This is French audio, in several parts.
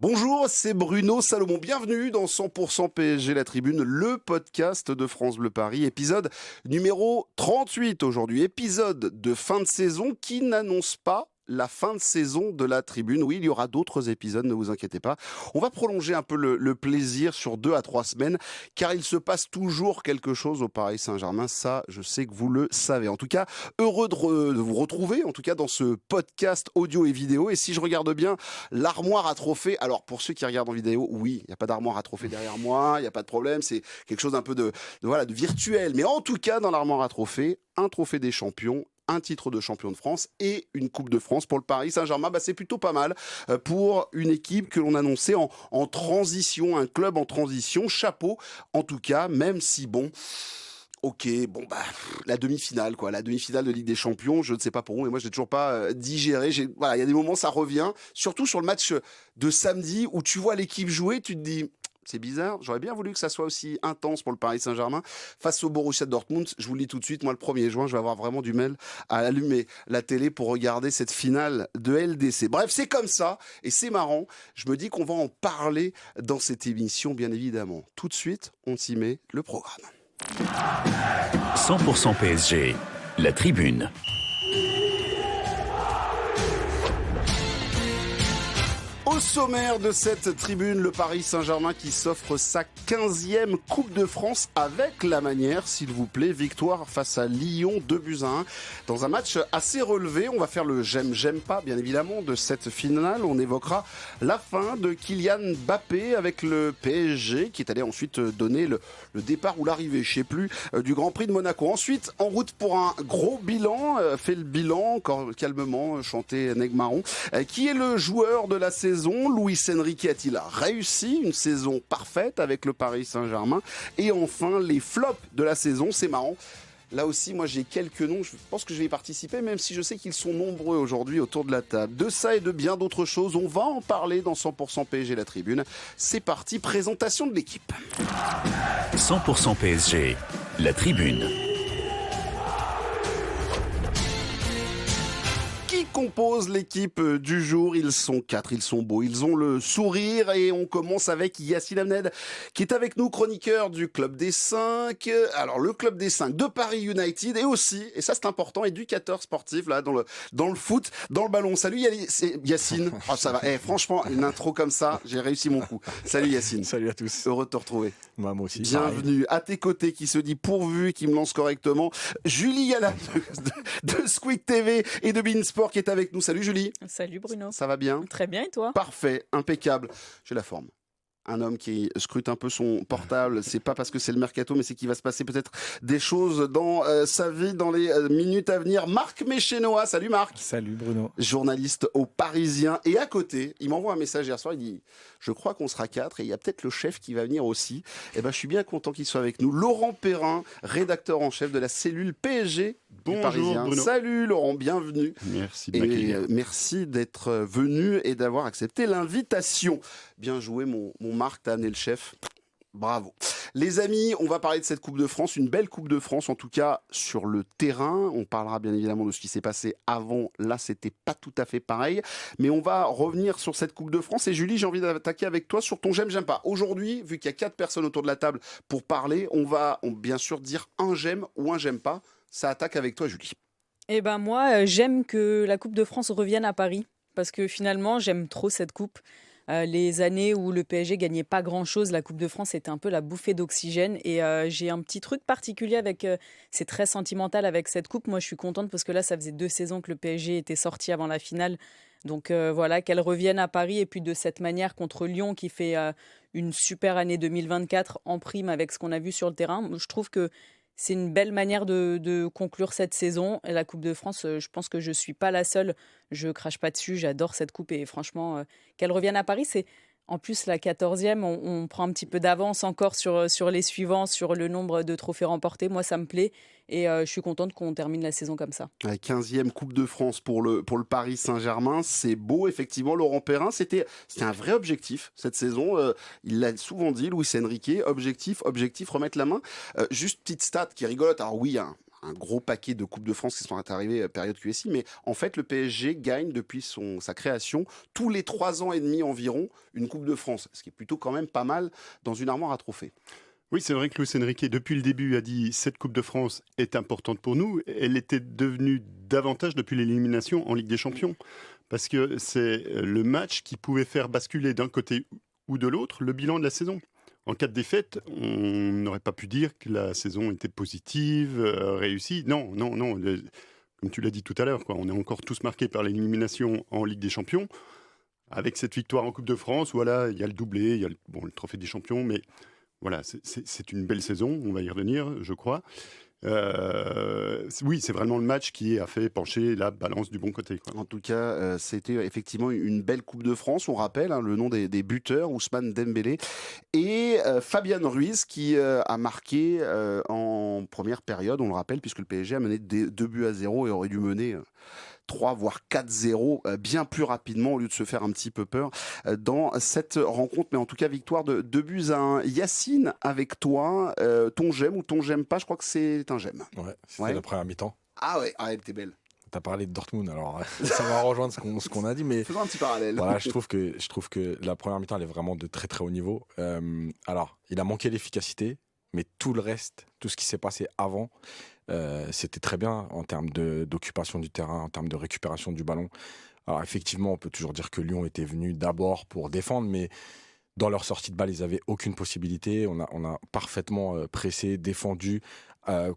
Bonjour, c'est Bruno Salomon. Bienvenue dans 100% PSG La Tribune, le podcast de France Bleu Paris, épisode numéro 38 aujourd'hui. Épisode de fin de saison qui n'annonce pas la fin de saison de la Tribune. Oui, il y aura d'autres épisodes, ne vous inquiétez pas. On va prolonger un peu le plaisir sur 2 à 3 semaines, car il se passe toujours quelque chose au Paris Saint-Germain. Ça, je sais que vous le savez. En tout cas, heureux de vous retrouver, en tout cas dans ce podcast audio et vidéo. Et si je regarde bien, l'armoire à trophées, alors pour ceux qui regardent en vidéo, oui, il n'y a pas d'armoire à trophées derrière moi, il n'y a pas de problème, c'est quelque chose un peu de virtuel. Mais en tout cas, dans l'armoire à trophées, un trophée des champions, un titre de champion de France et une Coupe de France pour le Paris Saint-Germain. C'est plutôt pas mal pour une équipe que l'on annonçait en transition, un club en transition. Chapeau, en tout cas, même si la demi-finale, la demi-finale de Ligue des Champions, je ne sais pas pour vous, mais moi je l'ai toujours pas digéré. Il y a des moments ça revient, surtout sur le match de samedi où tu vois l'équipe jouer, tu te dis. C'est bizarre, j'aurais bien voulu que ça soit aussi intense pour le Paris Saint-Germain face au Borussia Dortmund. Je vous le dis tout de suite, moi le 1er juin, je vais avoir vraiment du mal à allumer la télé pour regarder cette finale de LDC. Bref, c'est comme ça et c'est marrant. Je me dis qu'on va en parler dans cette émission, bien évidemment. Tout de suite, on s'y met, le programme. 100% PSG, la Tribune. Au sommaire de cette tribune, le Paris Saint-Germain qui s'offre sa 15e Coupe de France avec la manière, s'il vous plaît, victoire face à Lyon 2-1. Dans un match assez relevé, on va faire le j'aime pas, bien évidemment, de cette finale. On évoquera la fin de Kylian Mbappé avec le PSG qui est allé ensuite donner le départ ou l'arrivée, je sais plus, du Grand Prix de Monaco. Ensuite, en route pour un gros bilan, fait le bilan, encore calmement, chanté Negmaron, qui est le joueur de la saison. Luis Enrique a-t-il réussi une saison parfaite avec le Paris Saint-Germain? Et enfin, les flops de la saison, c'est marrant. Là aussi, moi j'ai quelques noms, je pense que je vais y participer, même si je sais qu'ils sont nombreux aujourd'hui autour de la table. De ça et de bien d'autres choses, on va en parler dans 100% PSG La Tribune. C'est parti, présentation de l'équipe. 100% PSG, La Tribune. Qui compose l'équipe du jour? Ils sont 4, ils sont beaux, ils ont le sourire et on commence avec Yacine Amned qui est avec nous, chroniqueur du Club des 5. Alors le Club des 5 de Paris United et aussi, et ça c'est important, éducateur sportif là dans le foot, dans le ballon. Salut Yacine. Oh, ça va. Franchement, une intro comme ça, j'ai réussi mon coup. Salut Yacine. Salut à tous. Heureux de te retrouver. Moi aussi. Bienvenue. À tes côtés, qui se dit pourvu, qui me lance correctement, Julie Yala de Squeak TV et de Beansport qui est avec nous. Salut Julie. Salut Bruno. Ça va bien? Très bien et toi? Parfait, impeccable. J'ai la forme. Un homme qui scrute un peu son portable, c'est pas parce que c'est le mercato, mais c'est qu'il va se passer peut-être des choses dans sa vie dans les minutes à venir. Marc Méchénois, salut Marc. Salut Bruno. Journaliste au Parisien. Et à côté, il m'envoie un message hier soir, il dit « Je crois qu'on sera 4 et il y a peut-être le chef qui va venir aussi. » Je suis bien content qu'il soit avec nous. Laurent Perrin, rédacteur en chef de la cellule PSG du Parisien. Bruno. Salut Laurent, bienvenue. Merci de m'accueillir. Merci d'être venu et d'avoir accepté l'invitation. Bien joué mon Marc, t'as amené le chef. Bravo. Les amis, on va parler de cette Coupe de France, une belle Coupe de France, en tout cas sur le terrain. On parlera bien évidemment de ce qui s'est passé avant. Là, c'était pas tout à fait pareil. Mais on va revenir sur cette Coupe de France. Et Julie, j'ai envie d'attaquer avec toi sur ton j'aime pas. Aujourd'hui, vu qu'il y a 4 personnes autour de la table pour parler, on va bien sûr dire un j'aime ou un j'aime pas. Ça attaque avec toi, Julie. Moi, j'aime que la Coupe de France revienne à Paris. Parce que finalement, j'aime trop cette coupe. Les années où le PSG gagnait pas grand-chose, la Coupe de France était un peu la bouffée d'oxygène. Et j'ai un petit truc particulier avec... c'est très sentimental avec cette coupe. Moi, je suis contente parce que là, ça faisait 2 saisons que le PSG était sorti avant la finale. Donc voilà, qu'elle revienne à Paris. Et puis de cette manière contre Lyon qui fait une super année 2024 en prime avec ce qu'on a vu sur le terrain. Je trouve que c'est une belle manière de conclure cette saison. Et la Coupe de France, je pense que je ne suis pas la seule. Je ne crache pas dessus, j'adore cette coupe. Et franchement, qu'elle revienne à Paris, c'est En plus, la 14e, on prend un petit peu d'avance encore sur les suivants, sur le nombre de trophées remportés. Moi, ça me plaît et je suis contente qu'on termine la saison comme ça. La 15e Coupe de France pour le Paris Saint-Germain, c'est beau, effectivement. Laurent Perrin, c'était un vrai objectif cette saison. Il l'a souvent dit, Luis Enrique, objectif, remettre la main. Juste petite stat qui est rigolote. Alors oui, un gros paquet de Coupes de France qui sont arrivées période QSI, mais en fait, le PSG gagne depuis sa création tous les 3 ans et demi environ une Coupe de France, ce qui est plutôt quand même pas mal dans une armoire à trophées. Oui, c'est vrai que Luis Enrique, depuis le début, a dit « Cette Coupe de France est importante pour nous ». Elle était devenue davantage depuis l'élimination en Ligue des Champions. Parce que c'est le match qui pouvait faire basculer d'un côté ou de l'autre le bilan de la saison. En cas de défaite, on n'aurait pas pu dire que la saison était positive, réussie. Non. Comme tu l'as dit tout à l'heure, on est encore tous marqués par l'élimination en Ligue des Champions. Avec cette victoire en Coupe de France, voilà, il y a le doublé, il y a le trophée des champions, mais voilà, c'est une belle saison, on va y revenir, je crois. Oui, c'est vraiment le match qui a fait pencher la balance du bon côté, quoi. En tout cas, c'était effectivement une belle Coupe de France. On rappelle le nom des buteurs, Ousmane Dembélé et Fabian Ruiz qui a marqué en première période, on le rappelle, puisque le PSG a mené 2-0 et aurait dû mener 3 voire 4-0 bien plus rapidement au lieu de se faire un petit peu peur dans cette rencontre. Mais en tout cas, victoire de 2-1. Yacine, avec toi, ton j'aime ou ton j'aime pas, je crois que c'est un j'aime. Ouais, c'était la première mi-temps. Ah ouais, elle était belle. Tu as parlé de Dortmund, alors ça va rejoindre ce qu'on a dit, mais faisons un petit parallèle. Voilà, je trouve que la première mi-temps elle est vraiment de très très haut niveau. Alors, il a manqué l'efficacité, mais tout le reste, tout ce qui s'est passé avant, c'était très bien en termes d'occupation du terrain, en termes de récupération du ballon. Alors effectivement, on peut toujours dire que Lyon était venu d'abord pour défendre, mais dans leur sortie de balle, ils n'avaient aucune possibilité. On a parfaitement pressé, défendu,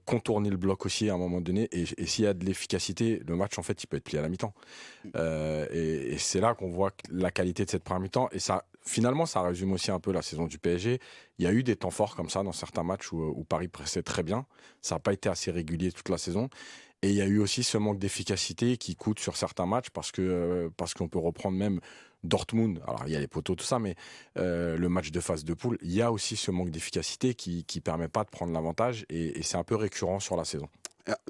contourné le bloc aussi à un moment donné. Et s'il y a de l'efficacité, le match, en fait, il peut être plié à la mi-temps. Et c'est là qu'on voit la qualité de cette première mi-temps. Et ça, finalement, ça résume aussi un peu la saison du PSG. Il y a eu des temps forts comme ça dans certains matchs où Paris pressait très bien. Ça n'a pas été assez régulier toute la saison. Et il y a eu aussi ce manque d'efficacité qui coûte sur certains matchs parce qu'on peut reprendre même Dortmund. Alors il y a les poteaux, tout ça, mais le match de phase de poule, il y a aussi ce manque d'efficacité qui permet pas de prendre l'avantage et c'est un peu récurrent sur la saison.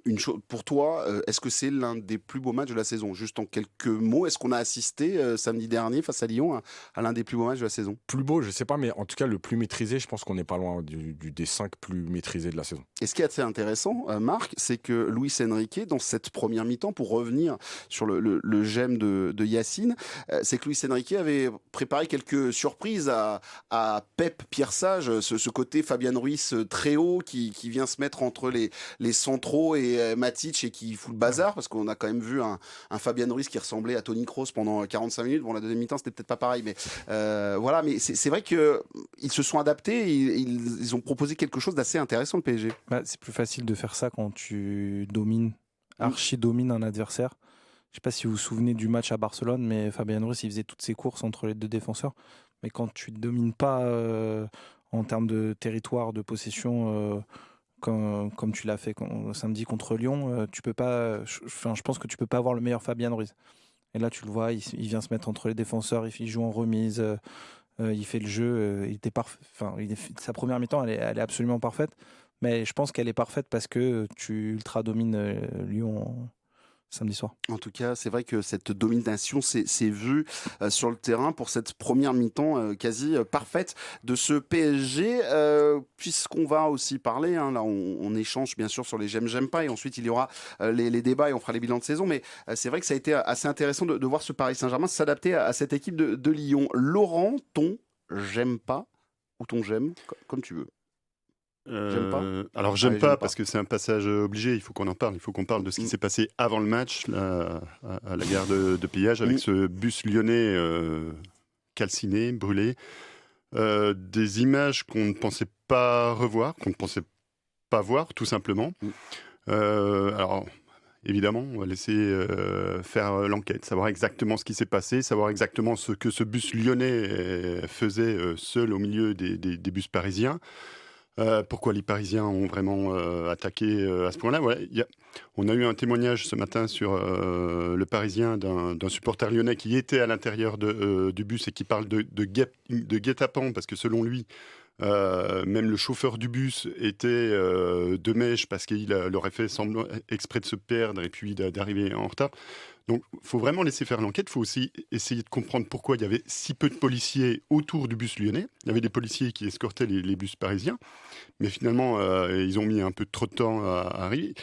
Une chose pour toi, est-ce que c'est l'un des plus beaux matchs de la saison? Juste en quelques mots, est-ce qu'on a assisté samedi dernier face à Lyon à l'un des plus beaux matchs de la saison? Plus beau, je sais pas, mais en tout cas le plus maîtrisé, je pense qu'on n'est pas loin des 5 plus maîtrisés de la saison. Et ce qui est assez intéressant, Marc, c'est que Luis Enrique, dans cette première mi-temps, pour revenir sur le j'aime de Yacine, c'est que Luis Enrique avait préparé quelques surprises à Pep Pierre Sage, ce côté Fabian Ruiz très haut qui vient se mettre entre les centraux et Matic et qui fout le bazar, parce qu'on a quand même vu un Fabian Ruiz qui ressemblait à Toni Kroos pendant 45 minutes. Bon, la deuxième mi-temps, c'était peut-être pas pareil, mais voilà. Mais c'est vrai qu'ils se sont adaptés, ils ont proposé quelque chose d'assez intéressant, le PSG. C'est plus facile de faire ça quand tu archi-domines un adversaire. Je ne sais pas si vous vous souvenez du match à Barcelone, mais Fabian Ruiz, il faisait toutes ses courses entre les deux défenseurs. Mais quand tu ne domines pas en termes de territoire, de possession, comme tu l'as fait samedi contre Lyon, tu peux pas. Je pense que tu peux pas avoir le meilleur Fabian Ruiz. Et là, tu le vois, il vient se mettre entre les défenseurs, il joue en remise, il fait le jeu. Il était parfait. Sa première mi-temps, elle est absolument parfaite. Mais je pense qu'elle est parfaite parce que tu ultra domines Lyon samedi soir. En tout cas, c'est vrai que cette domination s'est vue sur le terrain pour cette première mi-temps quasi parfaite de ce PSG. Puisqu'on va aussi parler, là on échange bien sûr sur les j'aime pas et ensuite il y aura les débats et on fera les bilans de saison. Mais c'est vrai que ça a été assez intéressant de voir ce Paris Saint-Germain s'adapter à cette équipe de Lyon. Laurent, ton j'aime pas ou ton j'aime, comme tu veux. J'aime pas. Alors j'aime pas parce que c'est un passage obligé, il faut qu'on en parle, il faut qu'on parle de ce qui s'est passé avant le match à la gare de Pillage avec ce bus lyonnais calciné, brûlé. Des images qu'on ne pensait pas revoir, qu'on ne pensait pas voir tout simplement. Alors évidemment, on va laisser faire l'enquête, savoir exactement ce qui s'est passé, savoir exactement ce que ce bus lyonnais faisait seul au milieu des bus parisiens. Pourquoi les Parisiens ont vraiment attaqué à ce point-là. Ouais, on a eu un témoignage ce matin sur le Parisien d'un supporter lyonnais qui était à l'intérieur du bus et qui parle de guet-apens parce que selon lui, même le chauffeur du bus était de mèche parce qu'il aurait fait semblant exprès de se perdre et puis d'arriver en retard. Donc, il faut vraiment laisser faire l'enquête. Il faut aussi essayer de comprendre pourquoi il y avait si peu de policiers autour du bus lyonnais. Il y avait des policiers qui escortaient les bus parisiens. Mais finalement, ils ont mis un peu trop de temps à arriver.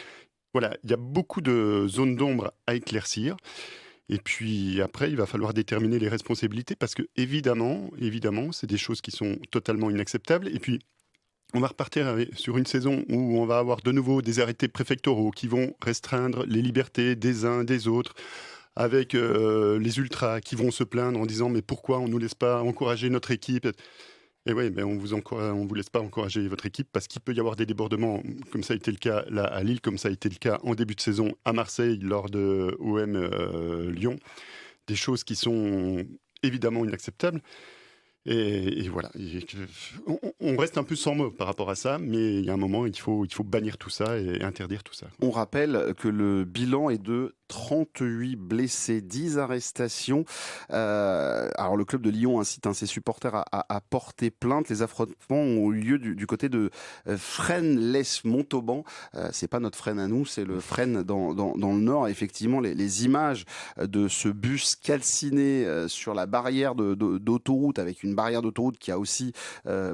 Voilà, il y a beaucoup de zones d'ombre à éclaircir. Et puis après, il va falloir déterminer les responsabilités parce que évidemment, c'est des choses qui sont totalement inacceptables. Et puis, on va repartir sur une saison où on va avoir de nouveau des arrêtés préfectoraux qui vont restreindre les libertés des uns des autres, avec les ultras qui vont se plaindre en disant mais pourquoi on ne nous laisse pas encourager notre équipe. Et oui, mais on vous laisse pas encourager votre équipe parce qu'il peut y avoir des débordements, comme ça a été le cas là à Lille, comme ça a été le cas en début de saison à Marseille lors de OM Lyon. Des choses qui sont évidemment inacceptables. Et voilà, on reste un peu sans mots par rapport à ça, mais il y a un moment, il faut bannir tout ça et interdire tout ça. On rappelle que le bilan est de 38 blessés, 10 arrestations. Alors le club de Lyon incite ses supporters à porter plainte. Les affrontements ont eu lieu du côté de Fresnes-lès-Montauban. C'est pas notre Fresnes à nous, c'est le Fresnes dans le nord. Effectivement, les images de ce bus calciné sur la barrière d'autoroute, avec une barrière d'autoroute qui a aussi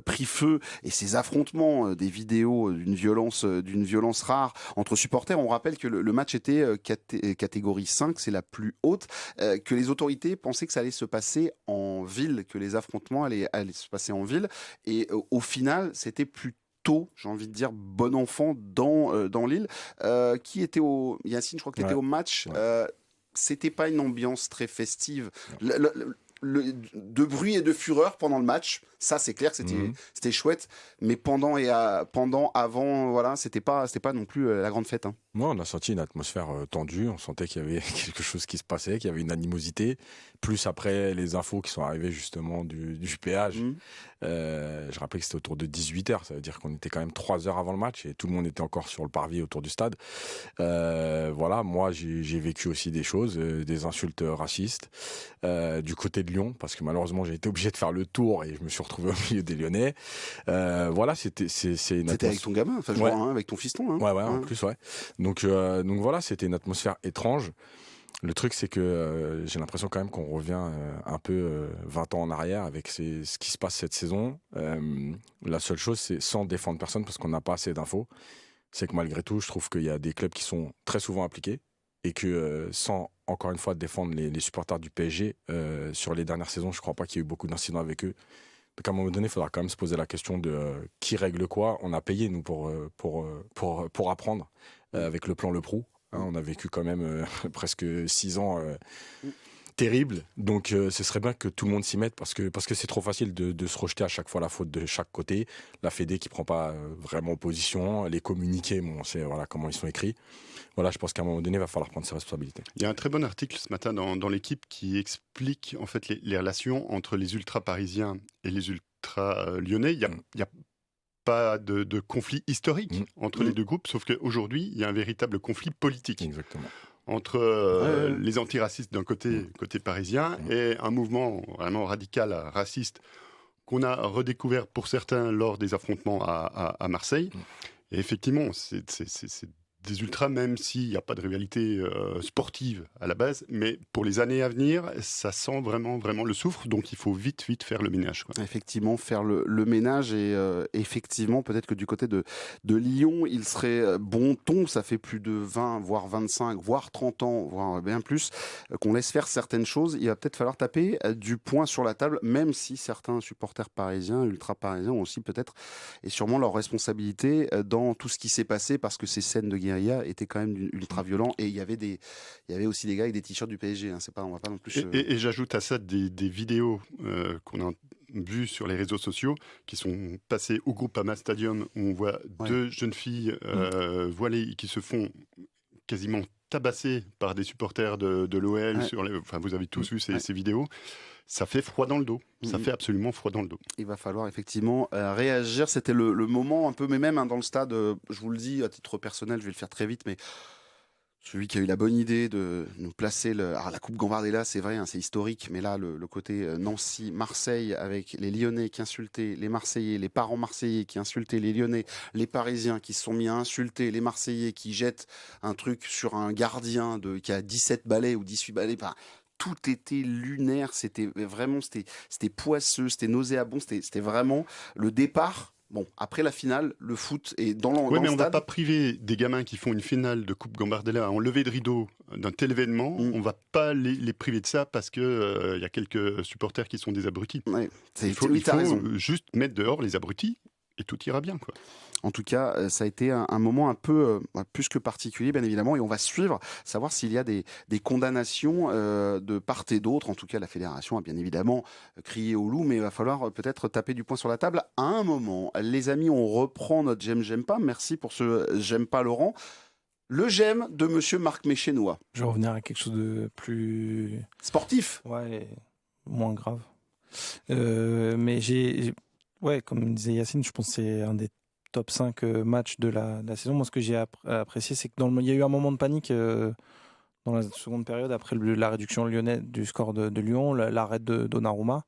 pris feu, et ces affrontements, des vidéos d'une violence rare entre supporters. On rappelle que le match était catégorie 5, c'est la plus haute, que les autorités pensaient que ça allait se passer en ville, que les affrontements allaient se passer en ville, et au final, c'était plutôt, j'ai envie de dire, bon enfant dans l'île. Qui était Yacine, je crois que tu étais au match. Ouais. C'était pas une ambiance très festive. De bruit et de fureur pendant le match, ça c'est clair que c'était chouette, mais pendant, avant, voilà, c'était pas non plus la grande fête. Moi, on a senti une atmosphère tendue, on sentait qu'il y avait quelque chose qui se passait, qu'il y avait une animosité, plus après les infos qui sont arrivées justement du péage. Je rappelle que c'était autour de 18h, ça veut dire qu'on était quand même 3 heures avant le match et tout le monde était encore sur le parvis autour du stade. Voilà, moi j'ai vécu aussi des choses, des insultes racistes du côté de Lyon, parce que malheureusement j'ai été obligé de faire le tour et je me suis retrouvé au milieu des Lyonnais. Voilà, c'était avec ton gamin, enfin je vois, avec ton fiston. Ouais, en plus, ouais. Donc voilà, c'était une atmosphère étrange. Le truc, c'est que j'ai l'impression quand même qu'on revient un peu 20 ans en arrière avec ce qui se passe cette saison. La seule chose, c'est sans défendre personne, parce qu'on n'a pas assez d'infos, c'est que malgré tout, je trouve qu'il y a des clubs qui sont très souvent impliqués et que sans, encore une fois, défendre les supporters du PSG, sur les dernières saisons, je ne crois pas qu'il y ait eu beaucoup d'incidents avec eux. Donc à un moment donné, il faudra quand même se poser la question de qui règle quoi. On a payé, nous, pour apprendre avec le plan Le Prou. On a vécu quand même presque 6 ans terribles. Donc ce serait bien que tout le monde s'y mette, parce que c'est trop facile de se rejeter à chaque fois la faute de chaque côté. La Fédé qui ne prend pas vraiment position, les communiqués, on sait comment ils sont écrits. Voilà, je pense qu'à un moment donné, il va falloir prendre ses responsabilités. Il y a un très bon article ce matin dans l'Équipe qui explique en fait les relations entre les ultras parisiens et les ultras lyonnais. Il y a pas de conflit historique entre les deux groupes, sauf qu'aujourd'hui, il y a un véritable conflit politique. Exactement. Entre les antiracistes d'un côté parisien, et un mouvement vraiment radical raciste qu'on a redécouvert pour certains lors des affrontements à Marseille. Et effectivement, c'est des ultras, même s'il n'y a pas de rivalité sportive à la base, mais pour les années à venir, ça sent vraiment le soufre, donc il faut vite faire le ménage. Effectivement, faire le ménage, et effectivement, peut-être que du côté de Lyon, il serait bon ton, ça fait plus de 20, voire 25, voire 30 ans, voire bien plus, qu'on laisse faire certaines choses. Il va peut-être falloir taper du poing sur la table, même si certains supporters parisiens, ultra-parisiens, ont aussi peut-être, et sûrement leur responsabilité dans tout ce qui s'est passé, parce que ces scènes de guérilla était quand même ultra violent, et il y avait aussi des gars avec des t-shirts du PSG, on va pas non plus et j'ajoute à ça des vidéos qu'on a vues sur les réseaux sociaux qui sont passées au Groupama Stadium, où on voit deux jeunes filles voilées qui se font quasiment tabasser par des supporters de l'OL. Vous avez tous vu ces vidéos. Ça fait froid dans le dos. Ça fait absolument froid dans le dos. Il va falloir effectivement réagir. C'était le moment un peu, mais même dans le stade, je vous le dis à titre personnel, je vais le faire très vite, mais celui qui a eu la bonne idée de nous placer la Coupe Gambardella, c'est vrai, c'est historique, mais là, le côté Nancy-Marseille, avec les Lyonnais qui insultaient les Marseillais, les parents marseillais qui insultaient les Lyonnais, les Parisiens qui se sont mis à insulter les Marseillais, qui jettent un truc sur un gardien qui a 17 balais ou 18 balais, tout était lunaire, c'était poisseux, c'était nauséabond, c'était vraiment le départ Bon, après la finale, le foot est dans Oui, le mais on ne va stade. pas priver des gamins qui font une finale de Coupe Gambardella en levée de rideau d'un tel événement. On ne va pas les priver de ça parce qu'il y a quelques supporters qui sont des abrutis. Ouais, Il faut t'as raison. juste mettre dehors les abrutis et tout ira bien, quoi. En tout cas, ça a été un moment un peu plus que particulier, bien évidemment, et on va suivre, savoir s'il y a des condamnations de part et d'autre. En tout cas, la fédération a bien évidemment crié au loup, mais il va falloir peut-être taper du poing sur la table à un moment. Les amis, on reprend notre j'aime pas. Merci pour ce j'aime pas, Laurent. Le j'aime de Monsieur Marc Méchénois. Je vais revenir à quelque chose de plus Sportif. Ouais, moins grave. Mais ouais, comme disait Yacine, je pense que c'est un des top 5 matchs de la saison. Moi, ce que j'ai apprécié, c'est que il y a eu un moment de panique dans la seconde période après la réduction lyonnaise du score de Lyon, l'arrêt de Donnarumma.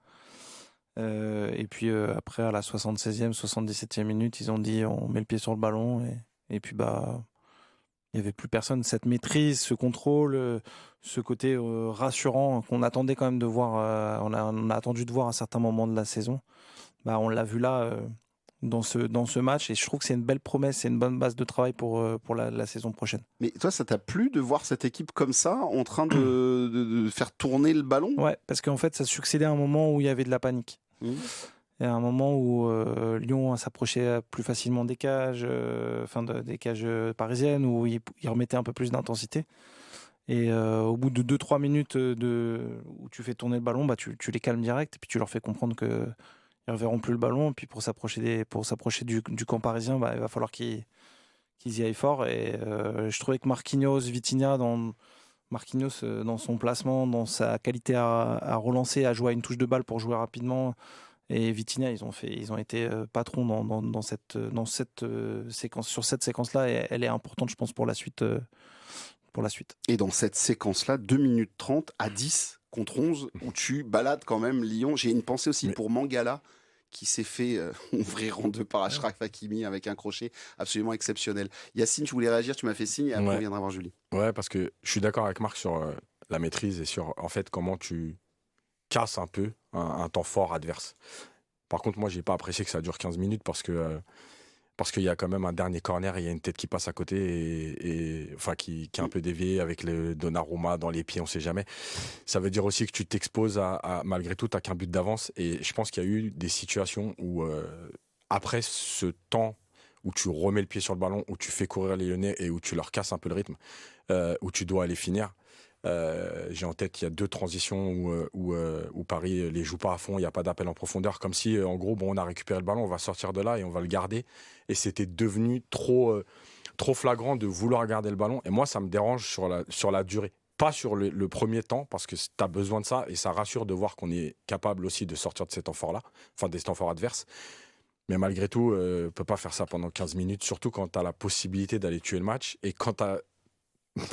Et puis après, à la 76e, 77e minute, ils ont dit on met le pied sur le ballon. Et puis, il n'y avait plus personne. Cette maîtrise, ce contrôle, ce côté rassurant qu'on attendait quand même de voir, on a attendu de voir à certains moments de la saison. On l'a vu là dans ce match et je trouve que c'est une belle promesse, c'est une bonne base de travail pour la saison prochaine. Mais toi, ça t'a plu de voir cette équipe comme ça, en train de faire tourner le ballon ? Ouais, parce qu'en fait, ça succédait à un moment où il y avait de la panique. Et à un moment où Lyon s'approchait plus facilement des cages, des cages parisiennes, où il remettait un peu plus d'intensité. Et au bout de 2-3 minutes où tu fais tourner le ballon, tu les calmes direct et puis tu leur fais comprendre que ils ne reverront plus le ballon. Et puis pour s'approcher du camp parisien, il va falloir qu'ils y aillent fort. Et je trouvais que Vitinha, dans son placement, dans sa qualité à relancer, à jouer à une touche de balle pour jouer rapidement, et Vitinha, ils ont été patrons dans cette séquence, sur cette séquence-là. Et elle est importante, je pense, pour la suite. Et dans cette séquence-là, 2 minutes 30 à 10 contre 11, où tu balades quand même Lyon. J'ai une pensée aussi pour Mangala, qui s'est fait ouvrir en deux par Achraf Hakimi avec un crochet absolument exceptionnel. Yacine, tu voulais réagir, tu m'as fait signe, et après on viendra voir Julie. Ouais, parce que je suis d'accord avec Marc sur la maîtrise et sur en fait comment tu casses un peu un temps fort adverse. Par contre, moi, j'ai pas apprécié que ça dure 15 minutes parce qu'il y a quand même un dernier corner, il y a une tête qui passe à côté qui est un peu déviée avec le Donnarumma dans les pieds, on sait jamais. Ça veut dire aussi que tu t'exposes à malgré tout, t'as qu'un but d'avance. Et je pense qu'il y a eu des situations où, après ce temps où tu remets le pied sur le ballon, où tu fais courir les Lyonnais et où tu leur casses un peu le rythme, où tu dois aller finir. J'ai en tête qu'il y a 2 transitions où Paris les joue pas à fond, il n'y a pas d'appel en profondeur, comme si en gros on a récupéré le ballon, on va sortir de là et on va le garder, et c'était devenu trop flagrant de vouloir garder le ballon. Et moi ça me dérange sur la durée, pas sur le premier temps, parce que tu as besoin de ça et ça rassure de voir qu'on est capable aussi de sortir de ces temps forts là, enfin des temps forts adverses. Mais malgré tout, on peut pas faire ça pendant 15 minutes, surtout quand tu as la possibilité d'aller tuer le match et quand tu as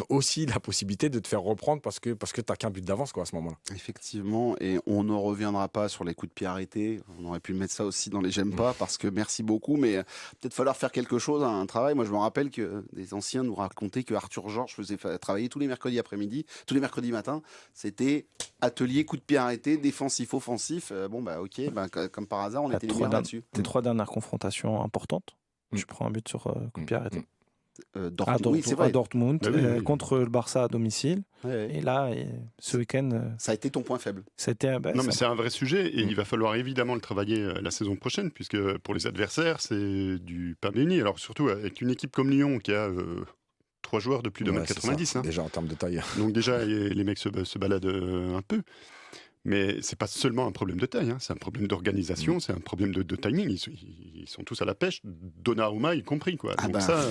aussi la possibilité de te faire reprendre parce que t'as qu'un but d'avance à ce moment-là. Effectivement, et on ne reviendra pas sur les coups de pied arrêtés. On aurait pu mettre ça aussi dans les j'aime pas, parce que merci beaucoup, mais peut-être falloir faire quelque chose, un travail. Moi, je me rappelle que des anciens nous racontaient que Arthur Georges faisait travailler tous les mercredis après-midi, tous les mercredis matin. C'était atelier coup de pied arrêté, défensif, offensif. Comme par hasard, on était les meilleurs là-dessus. Les 3 dernières confrontations importantes, tu prends un but sur coup de pied arrêté. Dortmund, contre le Barça à domicile. Et là, ce week-end... ça a été ton point faible. Mais c'est un vrai sujet et il va falloir évidemment le travailler la saison prochaine, puisque pour les adversaires, c'est du pain béni. Alors surtout avec une équipe comme Lyon qui a 3 joueurs de plus de 1m90. Déjà en termes de taille. Donc déjà, les mecs se baladent un peu. Mais c'est pas seulement un problème de taille, c'est un problème d'organisation, c'est un problème de timing. Ils sont tous à la pêche, Donnarumma y compris, quoi. Donc ça,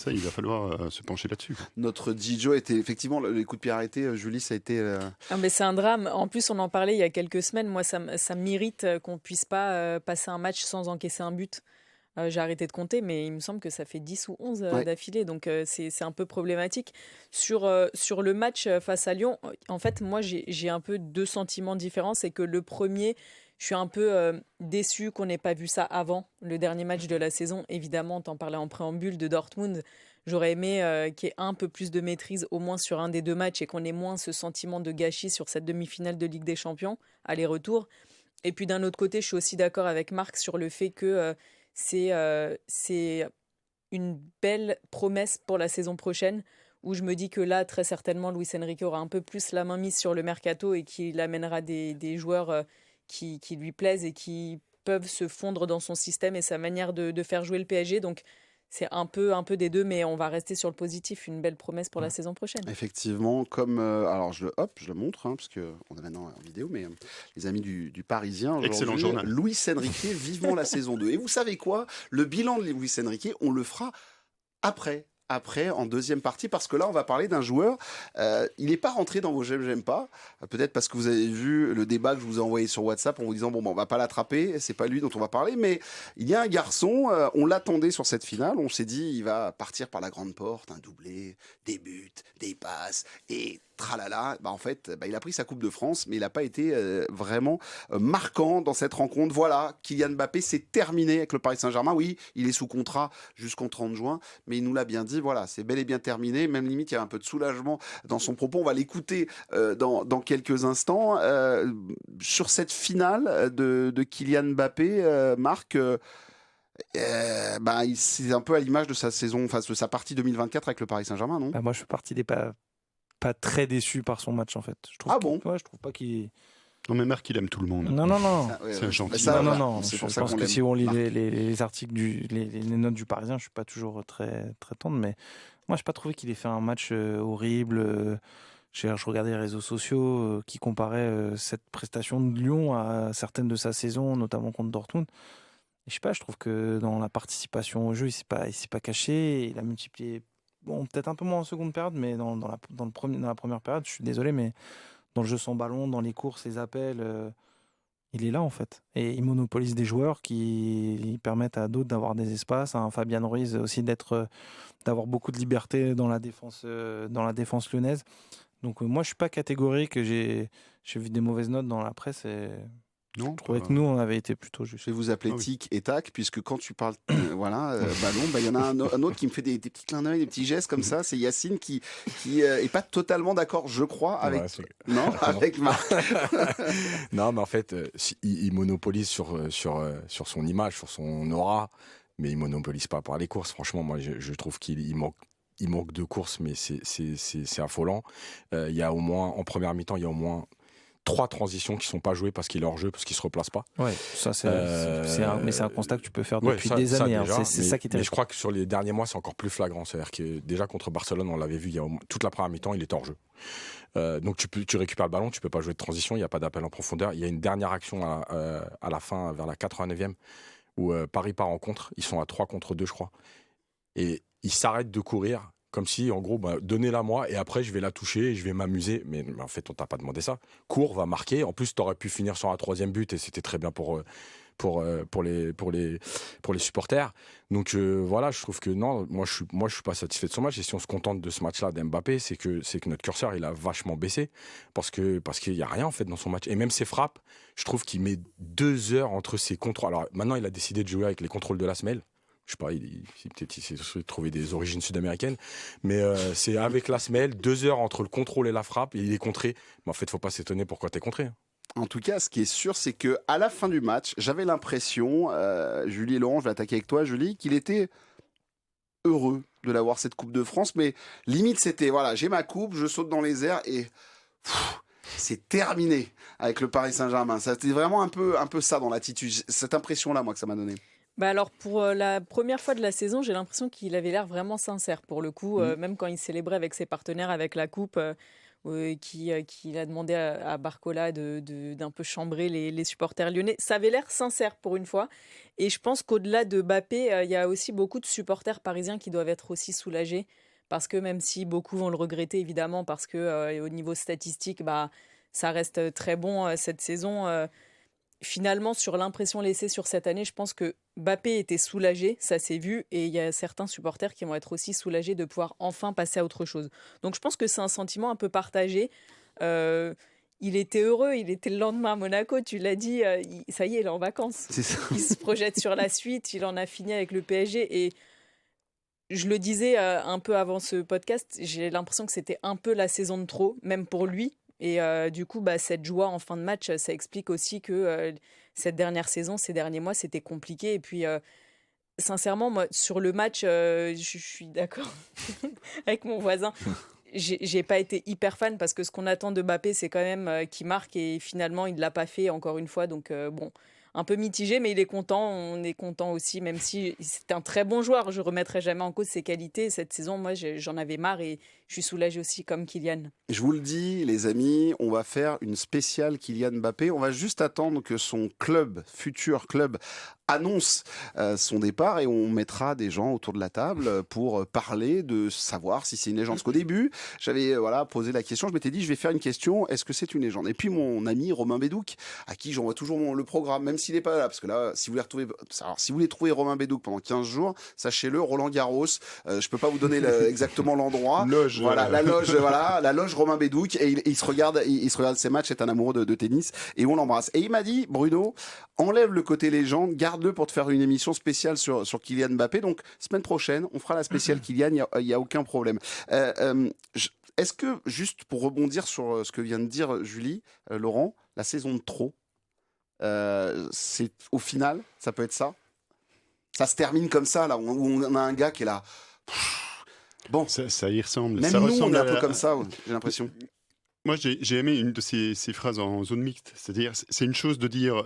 il va falloir se pencher là-dessus. Notre Dijo était effectivement les coups de pied arrêtés. Julie, ça a été. Mais c'est un drame. En plus, on en parlait il y a quelques semaines. Moi, ça m'irrite qu'on puisse pas passer un match sans encaisser un but. J'ai arrêté de compter, mais il me semble que ça fait 10 ou 11 d'affilée, donc c'est un peu problématique. Sur le match face à Lyon, en fait, moi, j'ai un peu 2 sentiments différents. C'est que le premier, je suis un peu déçue qu'on n'ait pas vu ça avant le dernier match de la saison. Évidemment, t'en parlais en préambule de Dortmund. J'aurais aimé qu'il y ait un peu plus de maîtrise, au moins sur un des 2 matchs, et qu'on ait moins ce sentiment de gâchis sur cette demi-finale de Ligue des Champions, aller-retour. Et puis d'un autre côté, je suis aussi d'accord avec Marc sur le fait que c'est une belle promesse pour la saison prochaine, où je me dis que là, très certainement, Luis Enrique aura un peu plus la main mise sur le mercato et qu'il amènera des joueurs qui lui plaisent et qui peuvent se fondre dans son système et sa manière de faire jouer le PSG. Donc, c'est un peu des deux, mais on va rester sur le positif. Une belle promesse pour la saison prochaine. Effectivement, comme alors je le montre, parce que on a maintenant en vidéo, mais les amis du Parisien, Excellent journal. Luis Enrique, vivement la saison 2. Et vous savez quoi? Le bilan de Luis Enrique, on le fera après, en deuxième partie, parce que là, on va parler d'un joueur. Il n'est pas rentré dans vos j'aime pas. Peut-être parce que vous avez vu le débat que je vous ai envoyé sur WhatsApp en vous disant on va pas l'attraper, c'est pas lui dont on va parler. Mais il y a un garçon, on l'attendait sur cette finale. On s'est dit, il va partir par la grande porte, un doublé, des buts, des passes et tralala. En fait, il a pris sa Coupe de France, mais il n'a pas été vraiment marquant dans cette rencontre. Voilà, Kylian Mbappé, c'est terminé avec le Paris Saint-Germain. Oui, il est sous contrat jusqu'au 30 juin, mais il nous l'a bien dit. Voilà, c'est bel et bien terminé. Même limite, il y a un peu de soulagement dans son propos. On va l'écouter dans quelques instants. Sur cette finale de Kylian Mbappé, Marc, c'est un peu à l'image de sa saison, enfin de sa partie 2024 avec le Paris Saint-Germain, non? Moi, je suis parti des pas très déçu par son match, en fait. Je trouve je trouve pas qu'il... Non, mais Marc, il aime tout le monde. Non. C'est un gentil. Non. C'est pour Je ça pense qu'on que l'aime. si on lit les articles, les notes du Parisien, je suis pas toujours très, très tendre, mais moi, je n'ai pas trouvé qu'il ait fait un match horrible. Je regardais les réseaux sociaux qui comparaient cette prestation de Lyon à certaines de sa saison, notamment contre Dortmund. Et je sais pas, je trouve que dans la participation au jeu, il s'est pas caché. Il a multiplié, peut-être un peu moins en seconde période, mais dans la première période, je suis désolé, mais dans le jeu sans ballon, dans les courses, les appels, il est là en fait. Et il monopolise des joueurs qui permettent à d'autres d'avoir des espaces, à un Fabian Ruiz aussi d'avoir beaucoup de liberté dans la défense lyonnaise. Donc moi je suis pas catégorique, j'ai vu des mauvaises notes dans la presse et Non, je trouvais que nous on avait été plutôt juste. Je vais vous appeler Tic et Tac, puisque quand tu parles ballon, il y en a un autre qui me fait des petits clins d'œil, des petits gestes comme ça. C'est Yacine qui est pas totalement d'accord, je crois, avec avec Marc. Non, mais en fait, il monopolise sur son image, sur son aura, mais il monopolise pas par les courses. Franchement, moi, je trouve qu'il manque de courses, mais c'est affolant. Il y a au moins, en première mi-temps, il y a au moins 3 transitions qui sont pas jouées parce qu'il est hors jeu, parce qu'il se replace pas. Ouais, ça mais c'est un constat que tu peux faire depuis des années. Déjà, c'est ça qui est terrible. Mais je crois que sur les derniers mois, c'est encore plus flagrant. C'est-à-dire que déjà contre Barcelone, on l'avait vu, toute la première mi-temps, il est hors jeu. Donc tu récupères le ballon, tu peux pas jouer de transition, il n'y a pas d'appel en profondeur. Il y a une dernière action à la fin, vers la 89e, où Paris part en contre. Ils sont à 3 contre 2, je crois. Et ils s'arrêtent de courir. Comme si, en gros, donnez-la moi et après, je vais la toucher et je vais m'amuser. Mais en fait, on t'a pas demandé ça. Cours, va marquer. En plus, tu aurais pu finir sur un 3e but et c'était très bien pour les supporters. Donc voilà, je trouve que non, moi je suis pas satisfait de son match. Et si on se contente de ce match-là d'Mbappé, c'est que notre curseur il a vachement baissé parce qu'il y a rien en fait dans son match. Et même ses frappes, je trouve qu'il met 2 heures entre ses contrôles. Alors maintenant, il a décidé de jouer avec les contrôles de la semelle. Je sais pas, il s'est trouvé des origines sud-américaines, mais c'est avec la semelle, 2 heures entre le contrôle et la frappe, et il est contré. Mais en fait, faut pas s'étonner pourquoi t'es contré. En tout cas, ce qui est sûr, c'est que à la fin du match, j'avais l'impression, Julie et Laurent, je vais attaquer avec toi, Julie, qu'il était heureux de l'avoir cette Coupe de France, mais limite c'était, voilà, j'ai ma coupe, je saute dans les airs et c'est terminé avec le Paris Saint-Germain. C'était vraiment un peu ça dans l'attitude, cette impression-là, moi, que ça m'a donné. Alors pour la première fois de la saison, j'ai l'impression qu'il avait l'air vraiment sincère pour le coup, même quand il célébrait avec ses partenaires avec la coupe, qu'il a demandé à Barcola d'un peu chambrer les supporters lyonnais. Ça avait l'air sincère pour une fois. Et je pense qu'au-delà de Mbappé, il y a aussi beaucoup de supporters parisiens qui doivent être aussi soulagés. Parce que même si beaucoup vont le regretter évidemment, parce que au niveau statistique, ça reste très bon cette saison. Finalement, sur l'impression laissée sur cette année, je pense que Mbappé était soulagé, ça s'est vu, et il y a certains supporters qui vont être aussi soulagés de pouvoir enfin passer à autre chose. Donc je pense que c'est un sentiment un peu partagé. Il était heureux, il était le lendemain à Monaco, tu l'as dit, ça y est, il est en vacances. C'est ça. Il se projette sur la suite, il en a fini avec le PSG, et je le disais un peu avant ce podcast, j'ai l'impression que c'était un peu la saison de trop, même pour lui. Et du coup, cette joie en fin de match, ça explique aussi que cette dernière saison, ces derniers mois, c'était compliqué. Et puis, Sincèrement, moi, sur le match, je suis d'accord avec mon voisin. J'ai pas été hyper fan parce que ce qu'on attend de Mbappé, c'est quand même qu'il marque et finalement, il l'a pas fait encore une fois. Donc, bon, un peu mitigé, mais il est content. On est content aussi, même si c'est un très bon joueur. Je remettrai jamais en cause ses qualités. Cette saison, moi, j'en avais marre et je suis soulagée aussi, comme Kylian. Je vous le dis, les amis, on va faire une spéciale Kylian Mbappé. On va juste attendre que son club, futur club, annonce son départ et on mettra des gens autour de la table pour parler de savoir si c'est une légende. Parce qu'au début, j'avais posé la question, je m'étais dit je vais faire une question, est-ce que c'est une légende? Et puis mon ami Romain Bédouc, à qui j'envoie toujours le programme, même s'il n'est pas là, parce que là, si vous voulez trouver Romain Bédouc pendant 15 jours, sachez-le, Roland Garros, je peux pas vous donner exactement l'endroit. Loge, la loge Romain Bédouc, et il se regarde ses matchs, c'est un amoureux de tennis, et on l'embrasse. Et il m'a dit, Bruno, enlève le côté légende, garde-le pour te faire une émission spéciale sur Kylian Mbappé. Donc, semaine prochaine, on fera la spéciale Kylian, il n'y a aucun problème. Est-ce que, juste pour rebondir sur ce que vient de dire Julie, Laurent, la saison de trop, c'est au final, ça peut être ça? Ça se termine comme ça, là, où on a un gars qui est là. Bon, ça y ressemble. Même ça nous, ressemble on est un peu comme ça, j'ai l'impression. Moi, j'ai aimé une de ces phrases en zone mixte. C'est-à-dire, c'est une chose de dire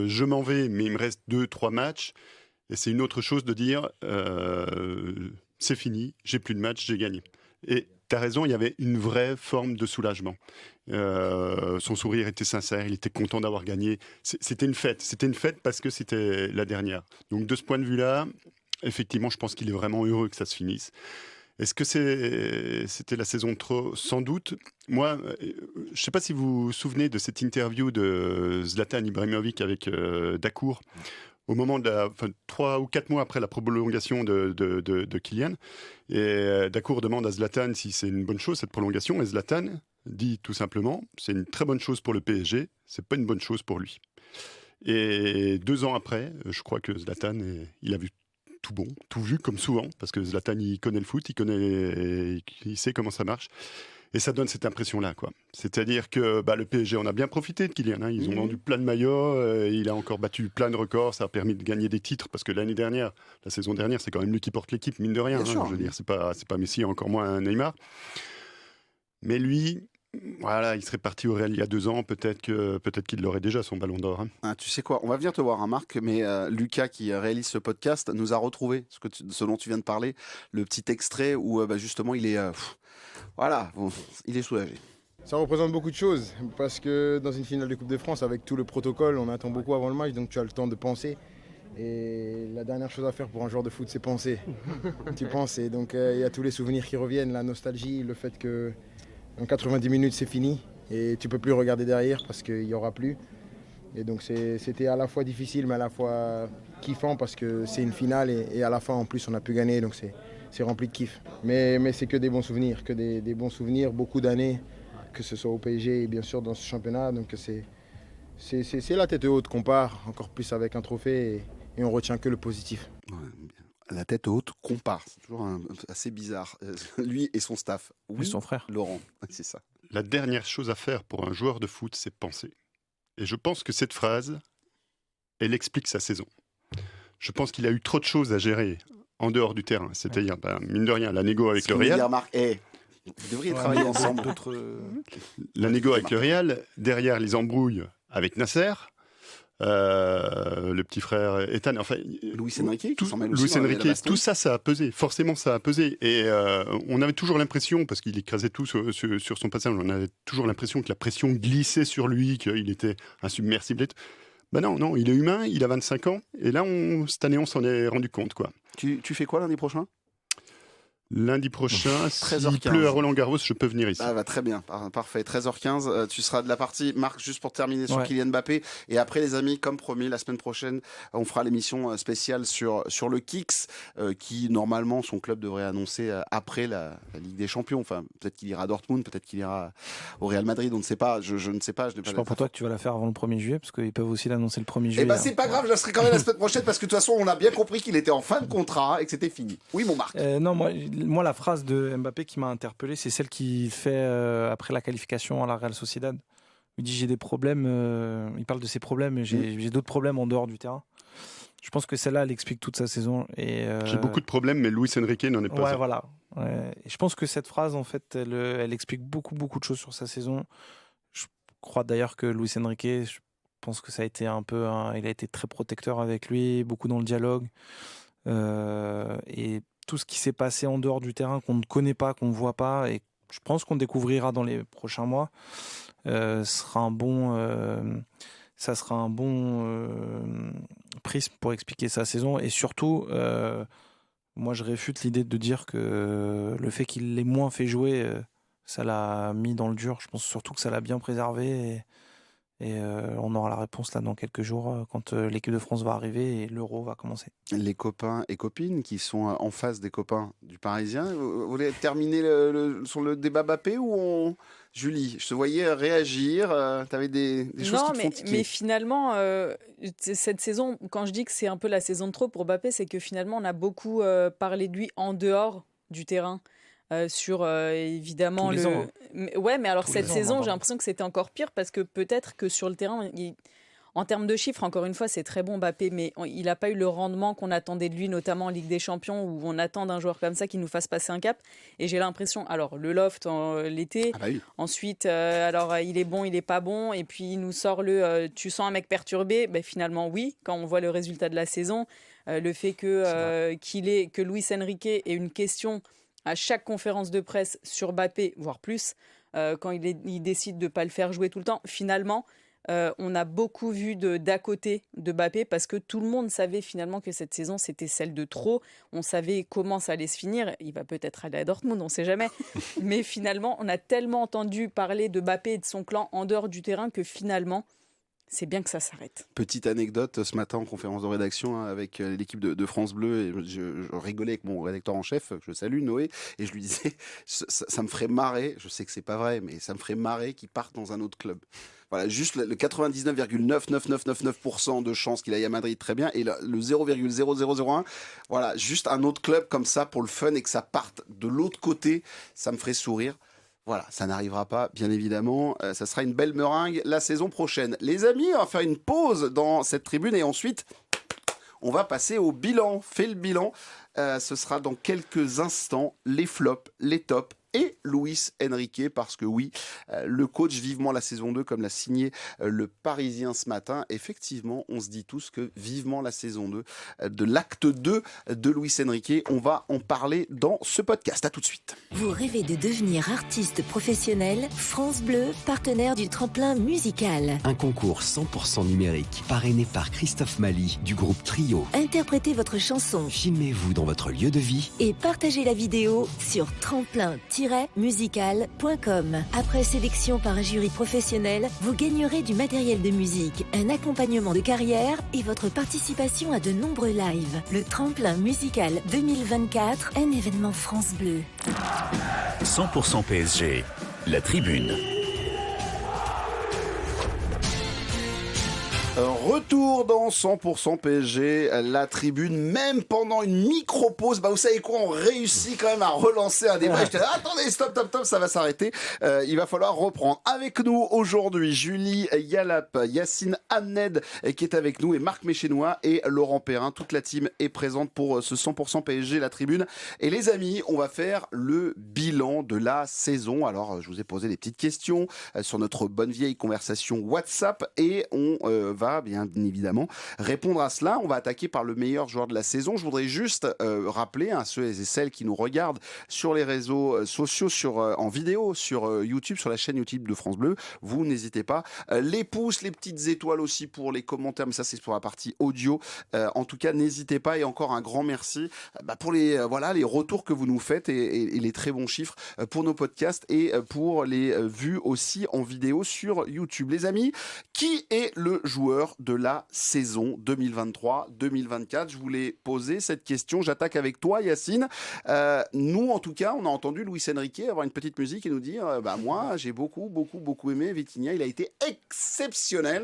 je m'en vais, mais il me reste 2-3 matchs. Et c'est une autre chose de dire c'est fini, j'ai plus de matchs, j'ai gagné. Et tu as raison, il y avait une vraie forme de soulagement. Son sourire était sincère, il était content d'avoir gagné. C'était une fête. C'était une fête parce que c'était la dernière. Donc, de ce point de vue-là, effectivement, je pense qu'il est vraiment heureux que ça se finisse. Est-ce que c'était la saison de trop? Sans doute. Moi, je ne sais pas si vous vous souvenez de cette interview de Zlatan Ibrahimovic avec Dacour, au moment de 3 ou 4 mois après la prolongation de Kylian. Et Dacour demande à Zlatan si c'est une bonne chose, cette prolongation. Et Zlatan dit tout simplement, c'est une très bonne chose pour le PSG, c'est pas une bonne chose pour lui. Et 2 ans après, je crois que Zlatan, il a vu tout bon, tout vu comme souvent, parce que Zlatan, il connaît le foot, il sait comment ça marche. Et ça donne cette impression-là, quoi. C'est-à-dire que le PSG, on a bien profité de Kylian. Hein. Ils ont vendu plein de maillots, il a encore battu plein de records, ça a permis de gagner des titres, parce que la saison dernière, c'est quand même lui qui porte l'équipe, mine de rien. Hein, je veux dire, c'est pas Messi, encore moins Neymar. Mais lui, voilà, il serait parti au Real il y a 2 ans, peut-être qu'il l'aurait déjà, son ballon d'or. Hein. Ah, tu sais quoi, on va venir te voir, hein, Marc, mais Lucas, qui réalise ce podcast, nous a retrouvé ce dont tu viens de parler, le petit extrait où justement il est... il est soulagé. Ça représente beaucoup de choses, parce que dans une finale de Coupe de France, avec tout le protocole, on attend beaucoup avant le match, donc tu as le temps de penser. Et la dernière chose à faire pour un joueur de foot, c'est penser. Tu penses, et donc il y a tous les souvenirs qui reviennent, la nostalgie, le fait que en 90 minutes, c'est fini et tu ne peux plus regarder derrière parce qu'il n'y aura plus. Et donc c'était à la fois difficile, mais à la fois kiffant parce que c'est une finale et à la fin, en plus, on a pu gagner. Donc c'est rempli de kiff. Mais c'est que des bons souvenirs, bons souvenirs, beaucoup d'années, que ce soit au PSG et bien sûr dans ce championnat. Donc c'est la tête haute qu'on part, encore plus avec un trophée et on retient que le positif. Ouais. La tête haute compare, c'est toujours assez bizarre. Lui et son staff. Oui, et son frère. Laurent, c'est ça. La dernière chose à faire pour un joueur de foot, c'est penser. Et je pense que cette phrase, elle explique sa saison. Je pense qu'il a eu trop de choses à gérer en dehors du terrain. C'est-à-dire, mine de rien, la négo avec le Real. Vous devriez travailler ensemble. La négo avec le Real, derrière les embrouilles avec Nasser. Le petit frère Ethan, enfin Luis Enrique, tout ça a pesé, forcément ça a pesé, et on avait toujours l'impression, parce qu'il écrasait tout sur son passage, on avait toujours l'impression que la pression glissait sur lui, qu'il était insubmersible et tout. Non, il est humain, il a 25 ans, et là cette année on s'en est rendu compte, quoi. Tu fais quoi lundi prochain ? Lundi prochain, 13h15. S'il pleut à Roland-Garros, je peux venir ici. Très bien, parfait. 13h15, tu seras de la partie. Marc, juste pour terminer sur Kylian Mbappé. Et après, les amis, comme promis, la semaine prochaine, on fera l'émission spéciale sur le Kicks, qui, normalement, son club devrait annoncer après la Ligue des Champions. Enfin, peut-être qu'il ira à Dortmund, peut-être qu'il ira au Real Madrid, on ne sait pas. Je ne sais pas. Je sais pas pour toi que tu vas la faire avant le 1er juillet, parce qu'ils peuvent aussi l'annoncer le 1er juillet. C'est pas grave, je la serai quand même la semaine prochaine, parce que de toute façon, on a bien compris qu'il était en fin de contrat et que c'était fini. Oui, mon Marc. Non, moi, la phrase de Mbappé qui m'a interpellé, c'est celle qu'il fait après la qualification à la Real Sociedad. Il dit j'ai des problèmes, il parle de ses problèmes, j'ai d'autres problèmes en dehors du terrain. Je pense que celle-là, elle explique toute sa saison. J'ai beaucoup de problèmes, mais Luis Enrique n'en est pas. Ouais, voilà. Et je pense que cette phrase, en fait, elle explique beaucoup de choses sur sa saison. Je crois d'ailleurs que Luis Enrique, je pense que ça a été il a été très protecteur avec lui, beaucoup dans le dialogue. Et tout ce qui s'est passé en dehors du terrain qu'on ne connaît pas, qu'on ne voit pas, et je pense qu'on découvrira dans les prochains mois, sera un bon prisme pour expliquer sa saison. Et surtout, moi je réfute l'idée de dire que le fait qu'il l'ait moins fait jouer, ça l'a mis dans le dur. Je pense surtout que ça l'a bien préservé. Et on aura la réponse là dans quelques jours quand l'équipe de France va arriver et l'Euro va commencer. Les copains et copines qui sont en face des copains du Parisien, vous voulez terminer sur le débat Mbappé ou Julie, je te voyais réagir, tu avais des choses qui te font tiquer. Mais finalement, cette saison, quand je dis que c'est un peu la saison de trop pour Mbappé, c'est que finalement on a beaucoup parlé de lui en dehors du terrain. Sur évidemment Tous les ans, ouais, mais alors Tous cette les ans, saison, on en j'ai parle. l'impression que c'était encore pire parce que peut-être que sur le terrain, en termes de chiffres, encore une fois, c'est très bon Mbappé, mais il n'a pas eu le rendement qu'on attendait de lui, notamment en Ligue des Champions, où on attend d'un joueur comme ça qu'il nous fasse passer un cap. Et j'ai l'impression, alors le loft l'été, Oui. ensuite, alors il est bon, il est pas bon, et puis il nous sort tu sens un mec perturbé. Ben, finalement, oui, quand on voit le résultat de la saison, le fait que Luis Enrique ait une question à chaque conférence de presse sur Mbappé, voire plus, quand il décide de ne pas le faire jouer tout le temps, finalement, on a beaucoup vu d'à côté de Mbappé parce que tout le monde savait finalement que cette saison, c'était celle de trop. On savait comment ça allait se finir. Il va peut-être aller à Dortmund, on ne sait jamais. Mais finalement, on a tellement entendu parler de Mbappé et de son clan en dehors du terrain que finalement, c'est bien que ça s'arrête. Petite anecdote, ce matin en conférence de rédaction avec l'équipe de France Bleu, et je rigolais avec mon rédacteur en chef, que je salue, Noé, et je lui disais, ça me ferait marrer, je sais que c'est pas vrai, mais ça me ferait marrer qu'il parte dans un autre club. Voilà, juste le 99,99999% de chances qu'il aille à Madrid, très bien, et le 0,0001, voilà, juste un autre club comme ça pour le fun et que ça parte de l'autre côté, ça me ferait sourire. Voilà, ça n'arrivera pas, bien évidemment. Ça sera une belle meringue la saison prochaine. Les amis, on va faire une pause dans cette tribune et ensuite, on va passer au bilan. Fait le bilan. Ce sera dans quelques instants les flops, les tops et Luis Enrique, parce que oui, le coach vivement la saison 2, comme l'a signé le Parisien ce matin. Effectivement, on se dit tous que vivement la saison 2 de l'acte 2 de Luis Enrique. On va en parler dans ce podcast. À tout de suite. Vous rêvez de devenir artiste professionnel? France Bleu, partenaire du tremplin musical. Un concours 100% numérique, parrainé par Christophe Mali du groupe Trio. Interprétez votre chanson. Filmez-vous dans votre lieu de vie et partagez la vidéo sur tremplin-musical.com. Après sélection par un jury professionnel, vous gagnerez du matériel de musique, un accompagnement de carrière et votre participation à de nombreux lives. Le Tremplin Musical 2024, un événement France Bleu. 100% PSG, la tribune. Retour dans 100% PSG, la tribune, même pendant une micro-pause. Vous savez quoi, on réussit quand même à relancer un débat. J'étais là, attendez, stop, ça va s'arrêter. Il va falloir reprendre. Avec nous aujourd'hui, Julie Yalap, Yacine Hamned qui est avec nous, et Marc Méchénois et Laurent Perrin. Toute la team est présente pour ce 100% PSG, la tribune. Et les amis, on va faire le bilan de la saison. Alors, je vous ai posé des petites questions sur notre bonne vieille conversation WhatsApp et on va bien évidemment répondre à cela. On va attaquer par le meilleur joueur de la saison. Je voudrais juste rappeler à ceux et celles qui nous regardent sur les réseaux sociaux, en vidéo, sur YouTube, sur la chaîne YouTube de France Bleu. Vous n'hésitez pas. Les pouces, les petites étoiles aussi pour les commentaires, mais ça c'est pour la partie audio. En tout cas, n'hésitez pas, et encore un grand merci pour les retours que vous nous faites et les très bons chiffres pour nos podcasts et pour les vues aussi en vidéo sur YouTube. Les amis, qui est le joueur de la saison 2023-2024? Je voulais poser cette question. J'attaque avec toi, Yacine. Nous, en tout cas, on a entendu Luis Enrique avoir une petite musique et nous dire moi, j'ai beaucoup aimé Vitinha. Il a été exceptionnel.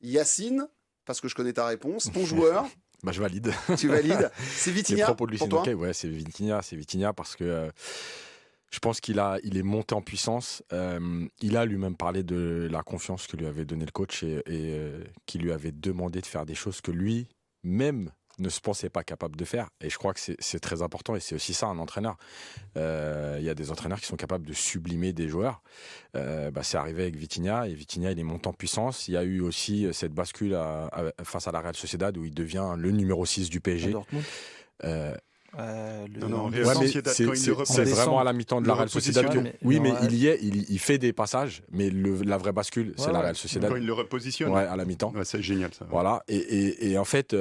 Yacine, parce que je connais ta réponse, ton joueur. Je valide. Tu valides. C'est Vitinha. Les propos de Luis pour toi Enrique, ouais, c'est Vitinha parce que je pense qu'il est monté en puissance. Il a lui-même parlé de la confiance que lui avait donnée le coach et qui lui avait demandé de faire des choses que lui même ne se pensait pas capable de faire. Et je crois que c'est très important, et c'est aussi ça un entraîneur. Il y a des entraîneurs qui sont capables de sublimer des joueurs. C'est arrivé avec Vitinha, et Vitinha, il est monté en puissance. Il y a eu aussi cette bascule face à la Real Sociedad, où il devient le numéro 6 du PSG. Dortmund. C'est vraiment à la mi-temps de la Real Sociedad. Mais il fait des passages, mais la vraie bascule, c'est la Real Sociedad. Quand il le repositionne. Ouais, à la mi-temps. Ouais, c'est génial ça. Voilà. Et en fait,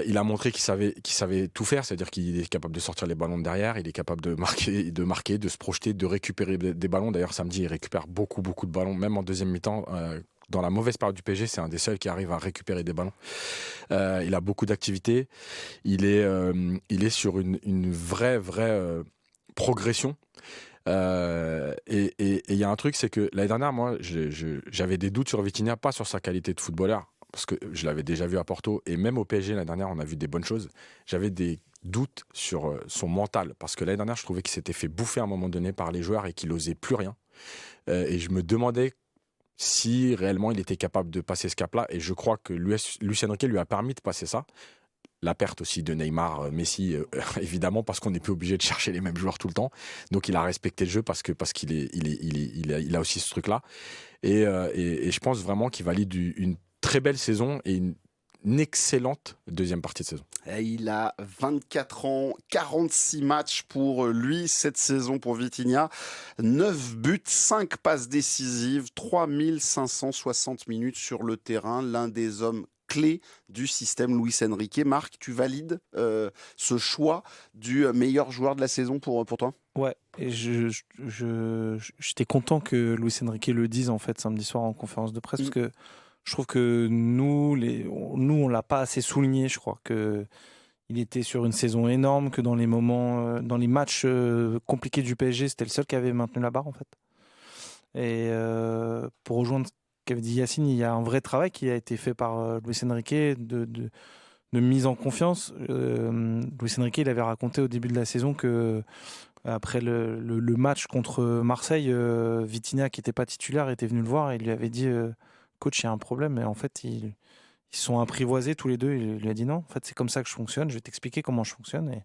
il a montré qu'il savait tout faire, c'est-à-dire qu'il est capable de sortir les ballons de derrière, il est capable de marquer, de se projeter, de récupérer des ballons. D'ailleurs, samedi, il récupère beaucoup de ballons, même en deuxième mi-temps. Dans la mauvaise période du PSG, c'est un des seuls qui arrive à récupérer des ballons. Il a beaucoup d'activités. Il est sur une vraie progression. Et il y a un truc, c'est que l'année dernière, moi, j'avais des doutes sur Vitinha, pas sur sa qualité de footballeur, parce que je l'avais déjà vu à Porto, et même au PSG l'année dernière, on a vu des bonnes choses. J'avais des doutes sur son mental, parce que l'année dernière, je trouvais qu'il s'était fait bouffer à un moment donné par les joueurs et qu'il n'osait plus rien. Et je me demandais si réellement il était capable de passer ce cap-là, et je crois que Luis Enrique lui a permis de passer ça. La perte aussi de Neymar, Messi, évidemment, parce qu'on n'est plus obligé de chercher les mêmes joueurs tout le temps. Donc il a respecté le jeu parce qu'il a aussi ce truc-là. Et je pense vraiment qu'il valide une très belle saison et une excellente deuxième partie de saison. Et il a 24 ans, 46 matchs pour lui cette saison pour Vitinha. 9 buts, 5 passes décisives, 3560 minutes sur le terrain. L'un des hommes clés du système Luis Enrique. Marc, tu valides ce choix du meilleur joueur de la saison pour toi ? Ouais, et j'étais content que Luis Enrique le dise en fait samedi soir en conférence de presse, parce que je trouve que nous, on l'a pas assez souligné. Je crois que il était sur une saison énorme, que dans les moments, dans les matchs compliqués du PSG, c'était le seul qui avait maintenu la barre en fait. Et pour rejoindre ce qu'avait dit Yacine, il y a un vrai travail qui a été fait par Luis Enrique de mise en confiance. Luis Enrique, il avait raconté au début de la saison que après le match contre Marseille, Vitinha, qui n'était pas titulaire, était venu le voir et il lui avait dit coach, il y a un problème. Et en fait, ils se sont apprivoisés tous les deux. Il lui a dit non, en fait, c'est comme ça que je fonctionne. Je vais t'expliquer comment je fonctionne. Et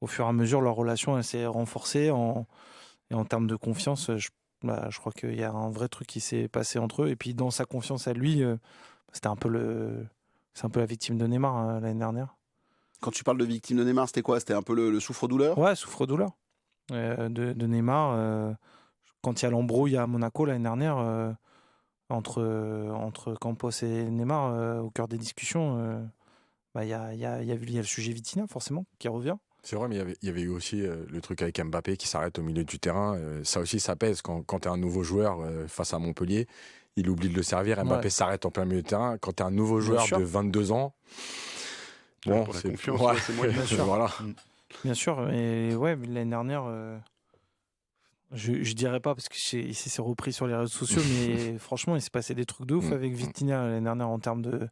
au fur et à mesure, leur relation elle s'est renforcée. Et en termes de confiance, je crois qu'il y a un vrai truc qui s'est passé entre eux. Et puis, dans sa confiance à lui, c'est un peu la victime de Neymar l'année dernière. Quand tu parles de victime de Neymar, c'était quoi ? C'était un peu le souffre-douleur ? Ouais, souffre-douleur de Neymar. Quand il y a l'embrouille à Monaco l'année dernière, entre Campos et Neymar, au cœur des discussions, il y a le sujet Vitinha, forcément, qui revient. C'est vrai, mais il y avait eu aussi le truc avec Mbappé qui s'arrête au milieu du terrain. Ça aussi, ça pèse. Quand tu es un nouveau joueur face à Montpellier, il oublie de le servir. Mbappé s'arrête en plein milieu du terrain. Quand tu es un nouveau joueur de 22 ans, bon, pour la c'est confiance, c'est moyen. Bien sûr. Voilà. Bien sûr. Et ouais, l'année dernière, je dirais pas parce que ici c'est repris sur les réseaux sociaux, mais franchement, il s'est passé des trucs de ouf avec Vitinha l'année dernière en termes de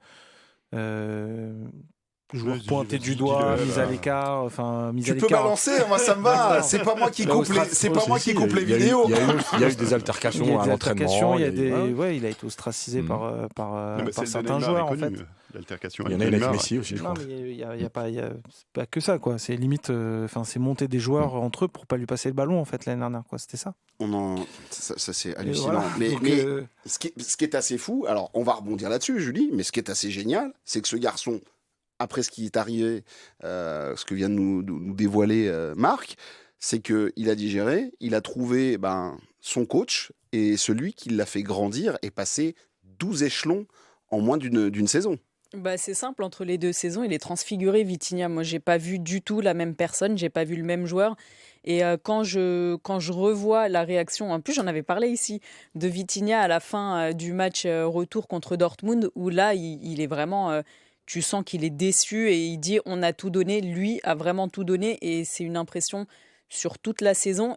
joueur pointé du doigt, mise à l'écart, mise à l'écart. Tu peux balancer, moi ça me va. C'est pas moi qui coupe les vidéos. Il y a eu des altercations à l'entraînement. Il a été ostracisé par certains joueurs en fait. L'altercation. Il y en a avec Messi aussi, je crois. Non, mais il y a pas que ça quoi. C'est limite, c'est monter des joueurs entre eux pour pas lui passer le ballon en fait l'année dernière quoi. C'était ça. Ça c'est hallucinant. Mais ce qui est assez fou, alors on va rebondir là-dessus, Julie. Mais ce qui est assez génial, c'est que ce garçon, après ce qui est arrivé, ce que vient de nous dévoiler Marc, c'est qu'il a digéré, il a trouvé son coach et celui qui l'a fait grandir et passer 12 échelons en moins d'une saison. C'est simple, entre les deux saisons, il est transfiguré, Vitinha. Moi, j'ai pas vu du tout la même personne, j'ai pas vu le même joueur. Et quand je revois la réaction, en plus j'en avais parlé ici, de Vitinha à la fin du match retour contre Dortmund, où là, il est vraiment... tu sens qu'il est déçu et il dit on a tout donné, lui a vraiment tout donné et c'est une impression sur toute la saison.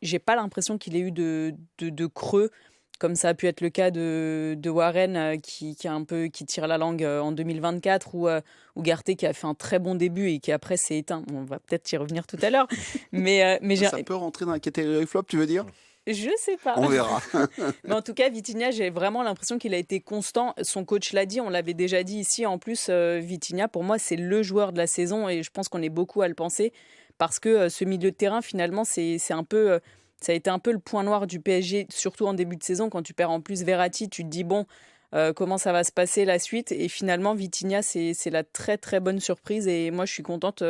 J'ai pas l'impression qu'il ait eu de creux comme ça a pu être le cas de Warren qui tire la langue en 2024 ou Ugarte qui a fait un très bon début et qui après s'est éteint. On va peut-être y revenir tout à l'heure. Mais ça peut rentrer dans la catégorie flop, tu veux dire ? Je sais pas. On verra. Mais en tout cas, Vitinha, j'ai vraiment l'impression qu'il a été constant. Son coach l'a dit, on l'avait déjà dit ici. En plus, Vitinha, pour moi, c'est le joueur de la saison et je pense qu'on est beaucoup à le penser parce que ce milieu de terrain, finalement, c'est un peu, ça a été un peu le point noir du PSG, surtout en début de saison. Quand tu perds en plus Verratti, tu te dis, bon, comment ça va se passer la suite. Et finalement, Vitinha, c'est la très très bonne surprise. Et moi, je suis contente.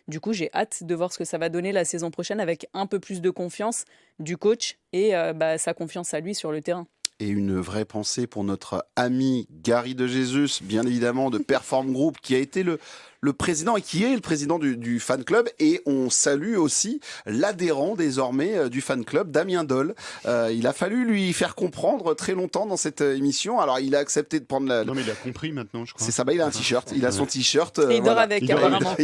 Du coup, j'ai hâte de voir ce que ça va donner la saison prochaine avec un peu plus de confiance du coach et sa confiance à lui sur le terrain. Et une vraie pensée pour notre ami Gary de Jesus, bien évidemment, de Perform Group, qui a été le président et qui est le président du fan club. Et on salue aussi l'adhérent désormais du fan club, Damien Doll. Il a fallu lui faire comprendre très longtemps dans cette émission. Alors, il a accepté de prendre Non, mais il a compris maintenant, je crois. C'est ça, il a un t-shirt. Il a son t-shirt. Et il dort avec, apparemment.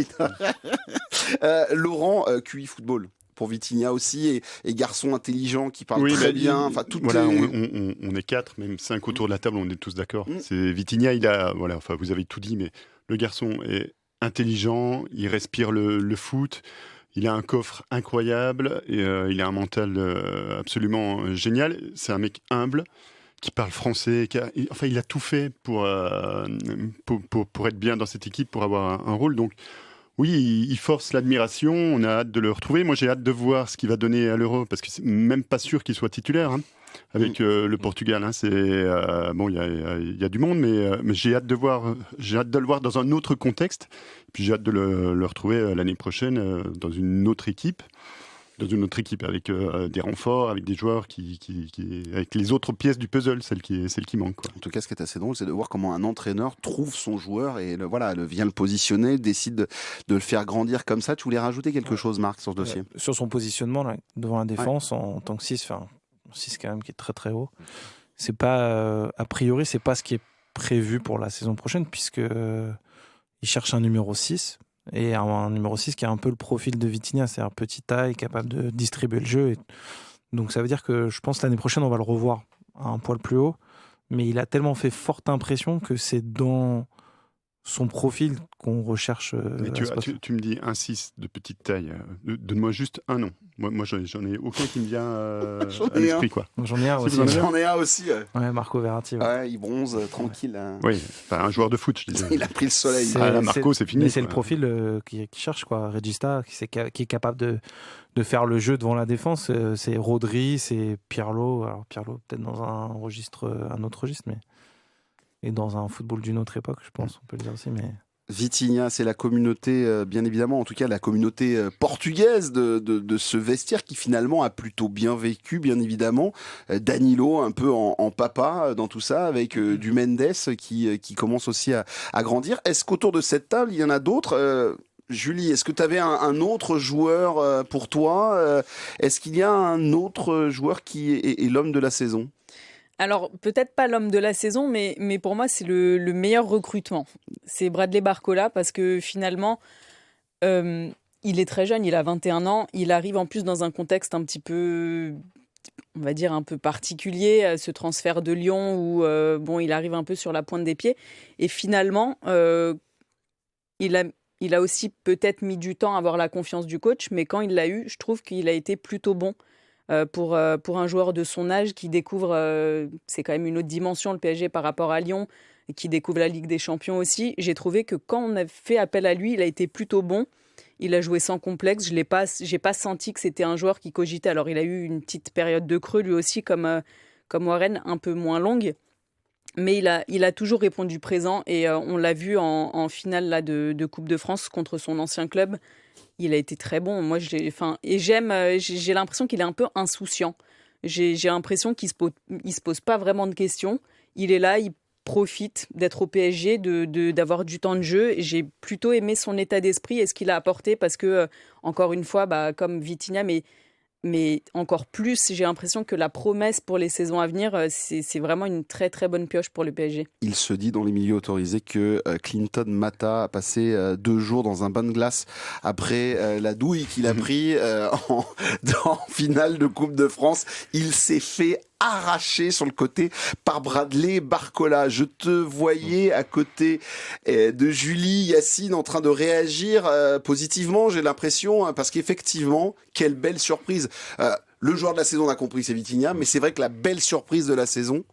Laurent, QI Football. Pour Vitinha aussi, et garçon intelligent qui parle très bien. Enfin, voilà, on est 4, même 5 autour de la table, on est tous d'accord. C'est Vitinha, vous avez tout dit, mais le garçon est intelligent, il respire le foot, il a un coffre incroyable, et il a un mental absolument génial. C'est un mec humble, qui parle français, il a tout fait pour être bien dans cette équipe, pour avoir un rôle. Donc, oui, il force l'admiration, on a hâte de le retrouver. Moi, j'ai hâte de voir ce qu'il va donner à l'Euro, parce que c'est même pas sûr qu'il soit titulaire avec le Portugal. Il y a du monde, mais j'ai hâte de le voir dans un autre contexte. Puis j'ai hâte de le retrouver l'année prochaine dans une autre équipe. Avec des renforts, avec des joueurs avec les autres pièces du puzzle, celle qui manque. Quoi. En tout cas, ce qui est assez drôle, c'est de voir comment un entraîneur trouve son joueur et vient le positionner, décide de le faire grandir comme ça. Tu voulais rajouter quelque chose, Marc, sur ce dossier? Sur son positionnement là, devant la défense en tant que 6, 6 quand même qui est très très haut. C'est pas a priori, c'est pas ce qui est prévu pour la saison prochaine puisque il cherche un numéro 6. Et un numéro 6 qui a un peu le profil de Vitinha, c'est-à-dire petite taille, capable de distribuer le jeu. Donc ça veut dire que je pense que l'année prochaine, on va le revoir à un poil plus haut. Mais il a tellement fait forte impression que c'est dans son profil qu'on recherche. Mais tu me dis un 6 de petite taille. Donne-moi juste un nom. Moi j'en ai aucun qui me vient à l'esprit. Quoi. J'en ai un aussi. J'en ai un aussi. Ouais, Marco Verratti. Ouais, il bronze tranquille. Oui, un joueur de foot, je disais. Il a pris le soleil. Marco, c'est fini. Mais c'est le profil qui cherche, quoi. Regista, qui est capable de faire le jeu devant la défense. C'est Rodri, c'est Pirlo. Alors Pirlo, peut-être dans un autre registre, mais. Et dans un football d'une autre époque, je pense, on peut le dire aussi. Mais... Vitinha, c'est la communauté, bien évidemment, en tout cas la communauté portugaise de ce vestiaire qui finalement a plutôt bien vécu, bien évidemment. Danilo, un peu en papa dans tout ça, avec du Mendes qui commence aussi à grandir. Est-ce qu'autour de cette table, il y en a d'autres Julie, est-ce que tu avais un autre joueur pour toi Est-ce qu'il y a un autre joueur qui est l'homme de la saison ? Alors, peut-être pas l'homme de la saison, mais pour moi, c'est le meilleur recrutement. C'est Bradley Barcola parce que finalement, il est très jeune, il a 21 ans. Il arrive en plus dans un contexte un petit peu, on va dire, un peu particulier, ce transfert de Lyon où il arrive un peu sur la pointe des pieds. Et finalement, il a aussi peut-être mis du temps à avoir la confiance du coach, mais quand il l'a eu, je trouve qu'il a été plutôt bon. Pour un joueur de son âge qui découvre, c'est quand même une autre dimension le PSG par rapport à Lyon, et qui découvre la Ligue des Champions aussi. J'ai trouvé que quand on a fait appel à lui, il a été plutôt bon. Il a joué sans complexe. J'ai pas senti que c'était un joueur qui cogitait. Alors il a eu une petite période de creux lui aussi, comme Warren, un peu moins longue. Mais il a toujours répondu présent et on l'a vu en finale là, de Coupe de France contre son ancien club. Il a été très bon. Moi, j'ai l'impression qu'il est un peu insouciant. J'ai l'impression qu'il se pose pas vraiment de questions. Il est là, il profite d'être au PSG, d'avoir du temps de jeu. J'ai plutôt aimé son état d'esprit et ce qu'il a apporté parce que, encore une fois, comme Vitinha, mais encore plus, j'ai l'impression que la promesse pour les saisons à venir, c'est vraiment une très très bonne pioche pour le PSG. Il se dit dans les milieux autorisés que Clinton Mata a passé 2 jours dans un bain de glace après la douille qu'il a pris en finale de Coupe de France. Il s'est fait arraché sur le côté par Bradley Barcola. Je te voyais à côté de Julie, Yacine en train de réagir positivement, j'ai l'impression, parce qu'effectivement, quelle belle surprise. Le joueur de la saison, on a compris, c'est Vitinha, mais c'est vrai que la belle surprise de la saison,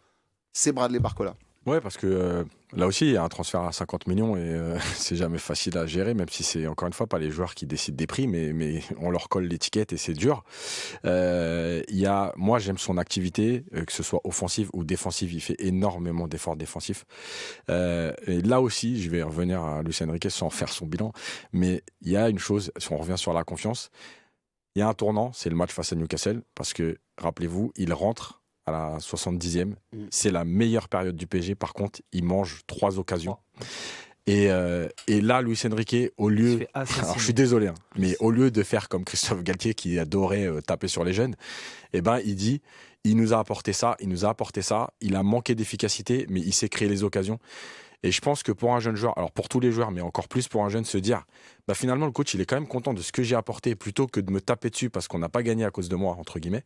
c'est Bradley Barcola. Ouais, parce que là aussi, il y a un transfert à 50 millions et c'est jamais facile à gérer, même si c'est encore une fois pas les joueurs qui décident des prix, mais on leur colle l'étiquette et c'est dur. Moi, j'aime son activité, que ce soit offensive ou défensive, il fait énormément d'efforts défensifs. Et là aussi, je vais revenir à Luis Enrique sans faire son bilan, mais il y a une chose, si on revient sur la confiance, il y a un tournant, c'est le match face à Newcastle, parce que, rappelez-vous, il rentre à la 70e. C'est la meilleure période du PSG. Par contre, il mange 3 occasions. Et là, Luis Enrique, au lieu... Alors, je suis désolé, hein, mais au lieu de faire comme Christophe Galtier, qui adorait taper sur les jeunes, il dit, il nous a apporté ça, il a manqué d'efficacité, mais il sait créer les occasions. Et je pense que pour un jeune joueur, alors pour tous les joueurs, mais encore plus pour un jeune, se dire, finalement, le coach, il est quand même content de ce que j'ai apporté, plutôt que de me taper dessus parce qu'on n'a pas gagné à cause de moi, entre guillemets.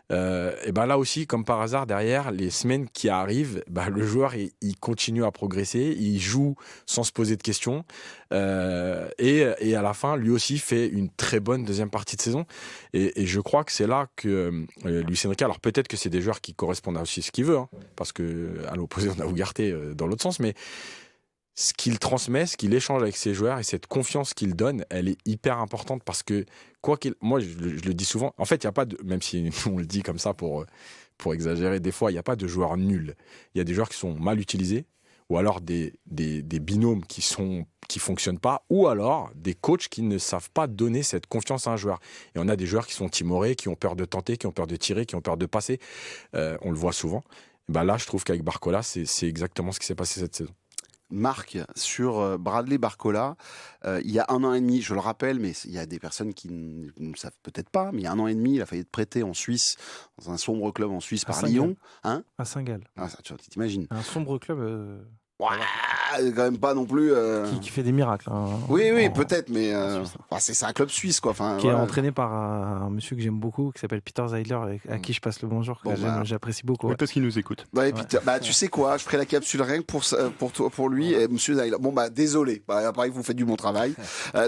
Là aussi, comme par hasard, derrière les semaines qui arrivent, le joueur il continue à progresser, il joue sans se poser de questions, et à la fin, lui aussi fait une très bonne deuxième partie de saison. Et je crois que c'est là que Luis Enrique, alors peut-être que c'est des joueurs qui correspondent à aussi ce qu'il veut, hein, parce que à l'opposé, on a Ugarte dans l'autre sens, mais ce qu'il transmet, ce qu'il échange avec ses joueurs et cette confiance qu'il donne, elle est hyper importante parce que, moi je le dis souvent, en fait, il n'y a pas de, même si on le dit comme ça pour exagérer, des fois, il n'y a pas de joueurs nuls. Il y a des joueurs qui sont mal utilisés, ou alors des binômes qui fonctionnent pas, ou alors des coachs qui ne savent pas donner cette confiance à un joueur. Et on a des joueurs qui sont timorés, qui ont peur de tenter, qui ont peur de tirer, qui ont peur de passer. On le voit souvent. Là, je trouve qu'avec Barcola, c'est exactement ce qui s'est passé cette saison. Marc, sur Bradley Barcola, il y a 1 an et demi, je le rappelle, mais il y a des personnes qui ne le savent peut-être pas, mais il y a 1 an et demi, il a failli être prêté en Suisse, dans un sombre club en Suisse par Lyon. Hein, à Saint-Gall. Ah, ça, tu t'imagines. Un sombre club... quand même pas non plus... Qui fait des miracles. Hein, oui, peut-être, mais c'est un club suisse, quoi. Qui est entraîné par un monsieur que j'aime beaucoup, qui s'appelle Peter Zeidler, à qui je passe le bonjour, que j'apprécie beaucoup. Oui, parce qu'il nous écoute. Peter, tu sais quoi, je ferai la capsule rien que pour lui, et monsieur Zeidler. Désolé, après vous faites du bon travail.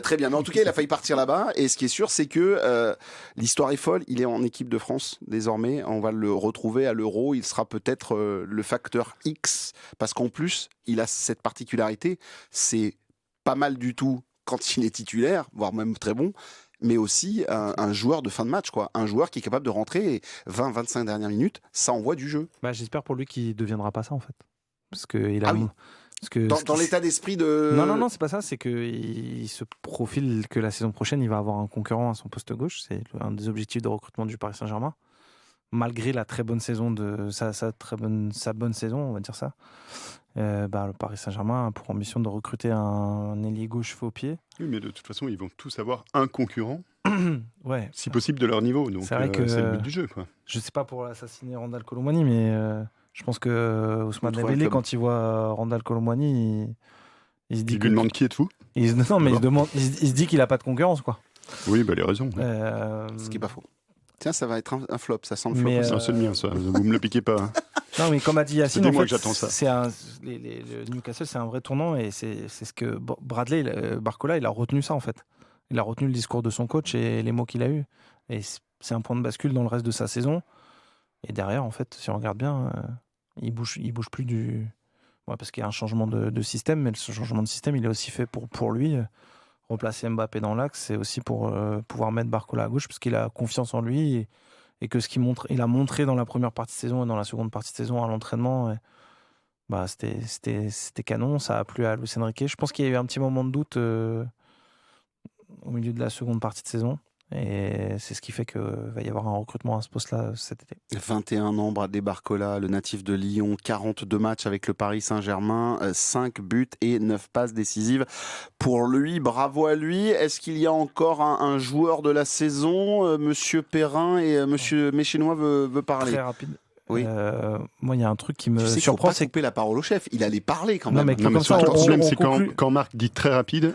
Très bien, mais en tout cas, il a failli partir là-bas, et ce qui est sûr, c'est que l'histoire est folle, il est en équipe de France, désormais, on va le retrouver à l'Euro, il sera peut-être le facteur X, parce qu'en plus, il a cette particularité, c'est pas mal du tout quand il est titulaire, voire même très bon, mais aussi un joueur de fin de match, quoi. Un joueur qui est capable de rentrer 20-25 dernières minutes, ça envoie du jeu. J'espère pour lui qu'il ne deviendra pas ça, en fait. Parce que dans l'état d'esprit de... Non, c'est pas ça, c'est qu'il se profile que la saison prochaine, il va avoir un concurrent à son poste gauche, c'est un des objectifs de recrutement du Paris Saint-Germain. Malgré la très bonne saison sa bonne saison, on va dire ça. Le Paris Saint-Germain a pour ambition de recruter un ailier gauche faux pied. Oui, mais de toute façon, ils vont tous avoir un concurrent, ouais. si possible de leur niveau. Donc c'est le but du jeu, quoi. Je sais pas pour assassiner Randal Kolo Muani, mais je pense que Ousmane Dembélé, quand il voit Randal Kolo Muani, il se dit il lui demande qui êtes-vous. Il se dit qu'il a pas de concurrence, quoi. Oui, il a raison. Ce qui est pas faux. Tiens, ça va être un flop, ça sent le flop. C'est le mien, ça. Vous me le piquez pas. Hein. Non, mais comme a dit Yacine, en fait, j'attends ça. Le Newcastle, c'est un vrai tournant et c'est ce que Barcola, il a retenu ça, en fait. Il a retenu le discours de son coach et les mots qu'il a eus. Et c'est un point de bascule dans le reste de sa saison. Et derrière, en fait, si on regarde bien, il bouge plus du... Ouais, parce qu'il y a un changement de système, mais ce changement de système, il est aussi fait pour lui. Remplacer Mbappé dans l'axe, c'est aussi pour pouvoir mettre Barcola à gauche, parce qu'il a confiance en lui et que il a montré dans la première partie de saison et dans la seconde partie de saison à l'entraînement, c'était canon, ça a plu à Luis Enrique. Je pense qu'il y a eu un petit moment de doute au milieu de la seconde partie de saison. Et c'est ce qui fait qu'il va y avoir un recrutement à ce poste-là cet été. 21 ans, Bradley Barcola, le natif de Lyon, 42 matchs avec le Paris Saint-Germain, 5 buts et 9 passes décisives pour lui. Bravo à lui. Est-ce qu'il y a encore un joueur de la saison? Monsieur Perrin et Monsieur Méchenois veut parler. Très rapide. Oui. Moi, il y a un truc qui me surprend, c'est couper la parole au chef. Il allait parler quand même. Non, mais le problème, c'est quand Marc dit très rapide.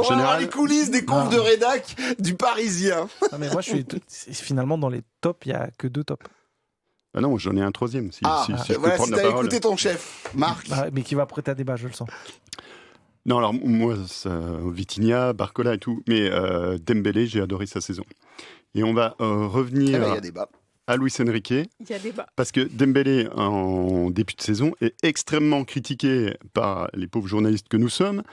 On va voir les coulisses des confs de rédac du Parisien. Non, mais moi, finalement, dans les tops, il n'y a que 2 tops. Ah non, j'en ai un 3e. Si t'as écouté ton chef, Marc. Mais qui va prêter à débat, je le sens. Non, alors moi, Vitinha, Barcola et tout, mais Dembélé, j'ai adoré sa saison. Et on va revenir Il y a débat. à Luis Enrique. Il y a débat. Parce que Dembélé, en début de saison, est extrêmement critiqué par les pauvres journalistes que nous sommes,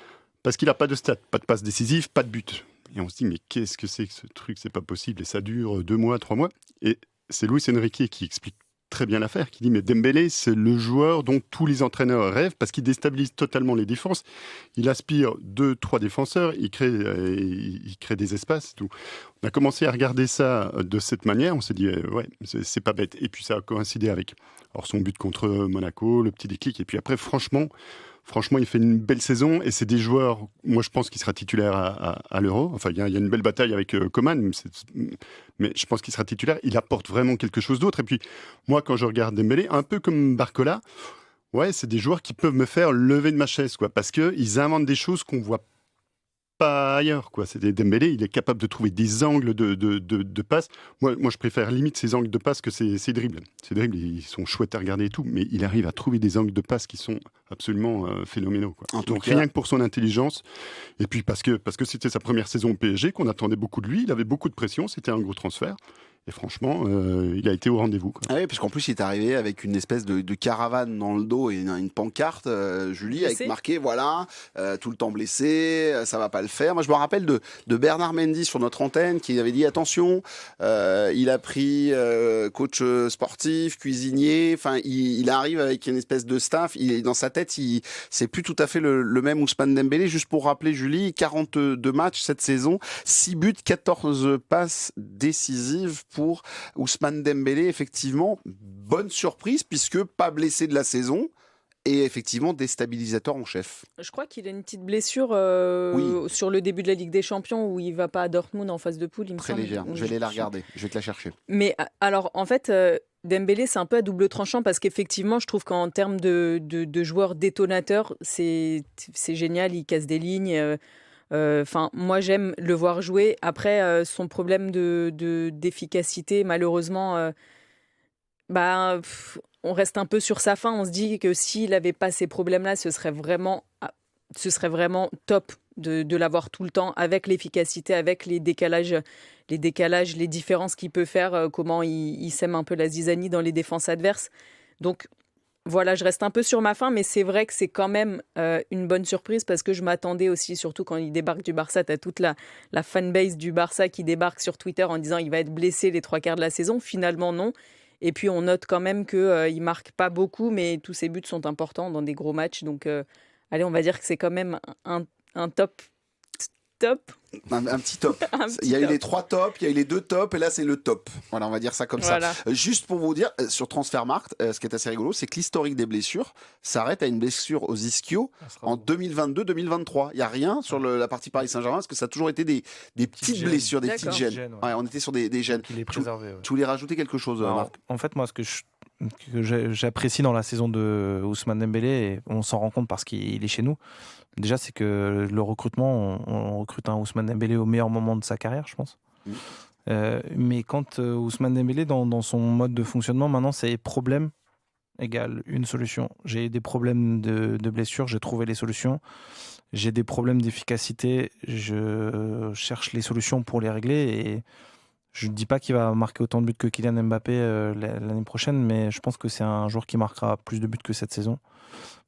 parce qu'il n'a pas de stats, pas de passe décisive, pas de but. Et on se dit, mais qu'est-ce que c'est que ce truc? C'est pas possible. Et ça dure 2 mois, 3 mois. Et c'est Luis Enrique qui explique très bien l'affaire, qui dit, mais Dembélé, c'est le joueur dont tous les entraîneurs rêvent, parce qu'il déstabilise totalement les défenses. Il aspire 2-3 défenseurs, il crée des espaces, tout. On a commencé à regarder ça de cette manière, on s'est dit, ouais, c'est pas bête. Et puis ça a coïncidé avec son but contre Monaco, le petit déclic. Et puis après, franchement, il fait une belle saison et c'est des joueurs, moi je pense qu'il sera titulaire à l'Euro. Enfin, il y a une belle bataille avec Coman, mais je pense qu'il sera titulaire. Il apporte vraiment quelque chose d'autre. Et puis, moi, quand je regarde Dembélé, un peu comme Barcola, ouais, c'est des joueurs qui peuvent me faire lever de ma chaise, quoi, parce qu'ils inventent des choses qu'on voit pas ailleurs, quoi. C'est Dembélé, il est capable de trouver des angles de passe. Moi, je préfère limite ces angles de passe que ces dribbles. Ces dribbles, ils sont chouettes à regarder et tout, mais il arrive à trouver des angles de passe qui sont absolument phénoménaux, quoi. Donc rien que pour son intelligence, et puis parce que c'était sa première saison au PSG, qu'on attendait beaucoup de lui, il avait beaucoup de pression, c'était un gros transfert. Et franchement, il a été au rendez-vous, quoi. Ah oui, parce qu'en plus, il est arrivé avec une espèce de caravane dans le dos et une pancarte, Julie, Blessé. avec marqué, voilà, tout le temps blessé, ça va pas le faire. Moi, je me rappelle de Bernard Mendy sur notre antenne qui avait dit, attention, il a pris coach sportif, cuisinier, enfin, il arrive avec une espèce de staff, dans sa tête, c'est plus tout à fait le même Ousmane Dembélé. Juste pour rappeler, Julie, 42 matchs cette saison, 6 buts, 14 passes décisives pour Ousmane Dembélé. Effectivement, bonne surprise puisque pas blessé de la saison et effectivement déstabilisateur en chef. Je crois qu'il a une petite blessure Oui. sur le début de la Ligue des Champions où il va pas à Dortmund en phase de poule. Il me Très semble. légère. Je vais aller la regarder. Je vais te la chercher. Mais alors, en fait, Dembélé, c'est un peu à double tranchant parce qu'effectivement, je trouve qu'en termes de joueur détonateur, c'est génial. Il casse des lignes. Enfin, moi, j'aime le voir jouer. Après, son problème d'efficacité, malheureusement, on reste un peu sur sa fin. On se dit que s'il n'avait pas ces problèmes-là, ce serait vraiment top de l'avoir tout le temps avec l'efficacité, avec les décalages, les différences qu'il peut faire, comment il sème un peu la zizanie dans les défenses adverses. Donc, voilà, je reste un peu sur ma faim, mais c'est vrai que c'est quand même une bonne surprise parce que je m'attendais aussi, surtout quand il débarque du Barça, tu as toute la fanbase du Barça qui débarque sur Twitter en disant il va être blessé les 3/4 de la saison. Finalement, non. Et puis, on note quand même qu'il ne marque pas beaucoup, mais tous ses buts sont importants dans des gros matchs. Donc, allez, on va dire que c'est quand même un top. Un petit top. Il y a eu les 3 tops, il y a eu les 2 tops, et là c'est le top. Voilà, on va dire ça comme ça. Juste pour vous dire, sur Transfermarkt, ce qui est assez rigolo, c'est que l'historique des blessures s'arrête à une blessure aux ischios en 2022-2023. Il n'y a rien sur la partie Paris Saint-Germain, parce que ça a toujours été des petites blessures, des petites gènes. Ouais, on était sur des gènes. Il est préservé. Tu voulais rajouter quelque chose, Marc? En fait, moi, ce que j'apprécie dans la saison de Ousmane Dembélé, et on s'en rend compte parce qu'il est chez nous, déjà, c'est que le recrutement, on recrute un Ousmane Dembélé au meilleur moment de sa carrière, je pense. Mais quand Ousmane Dembélé, dans son mode de fonctionnement, maintenant, c'est problème égale une solution. J'ai des problèmes de blessure, j'ai trouvé les solutions. J'ai des problèmes d'efficacité, je cherche les solutions pour les régler. Et je ne dis pas qu'il va marquer autant de buts que Kylian Mbappé l'année prochaine, mais je pense que c'est un joueur qui marquera plus de buts que cette saison.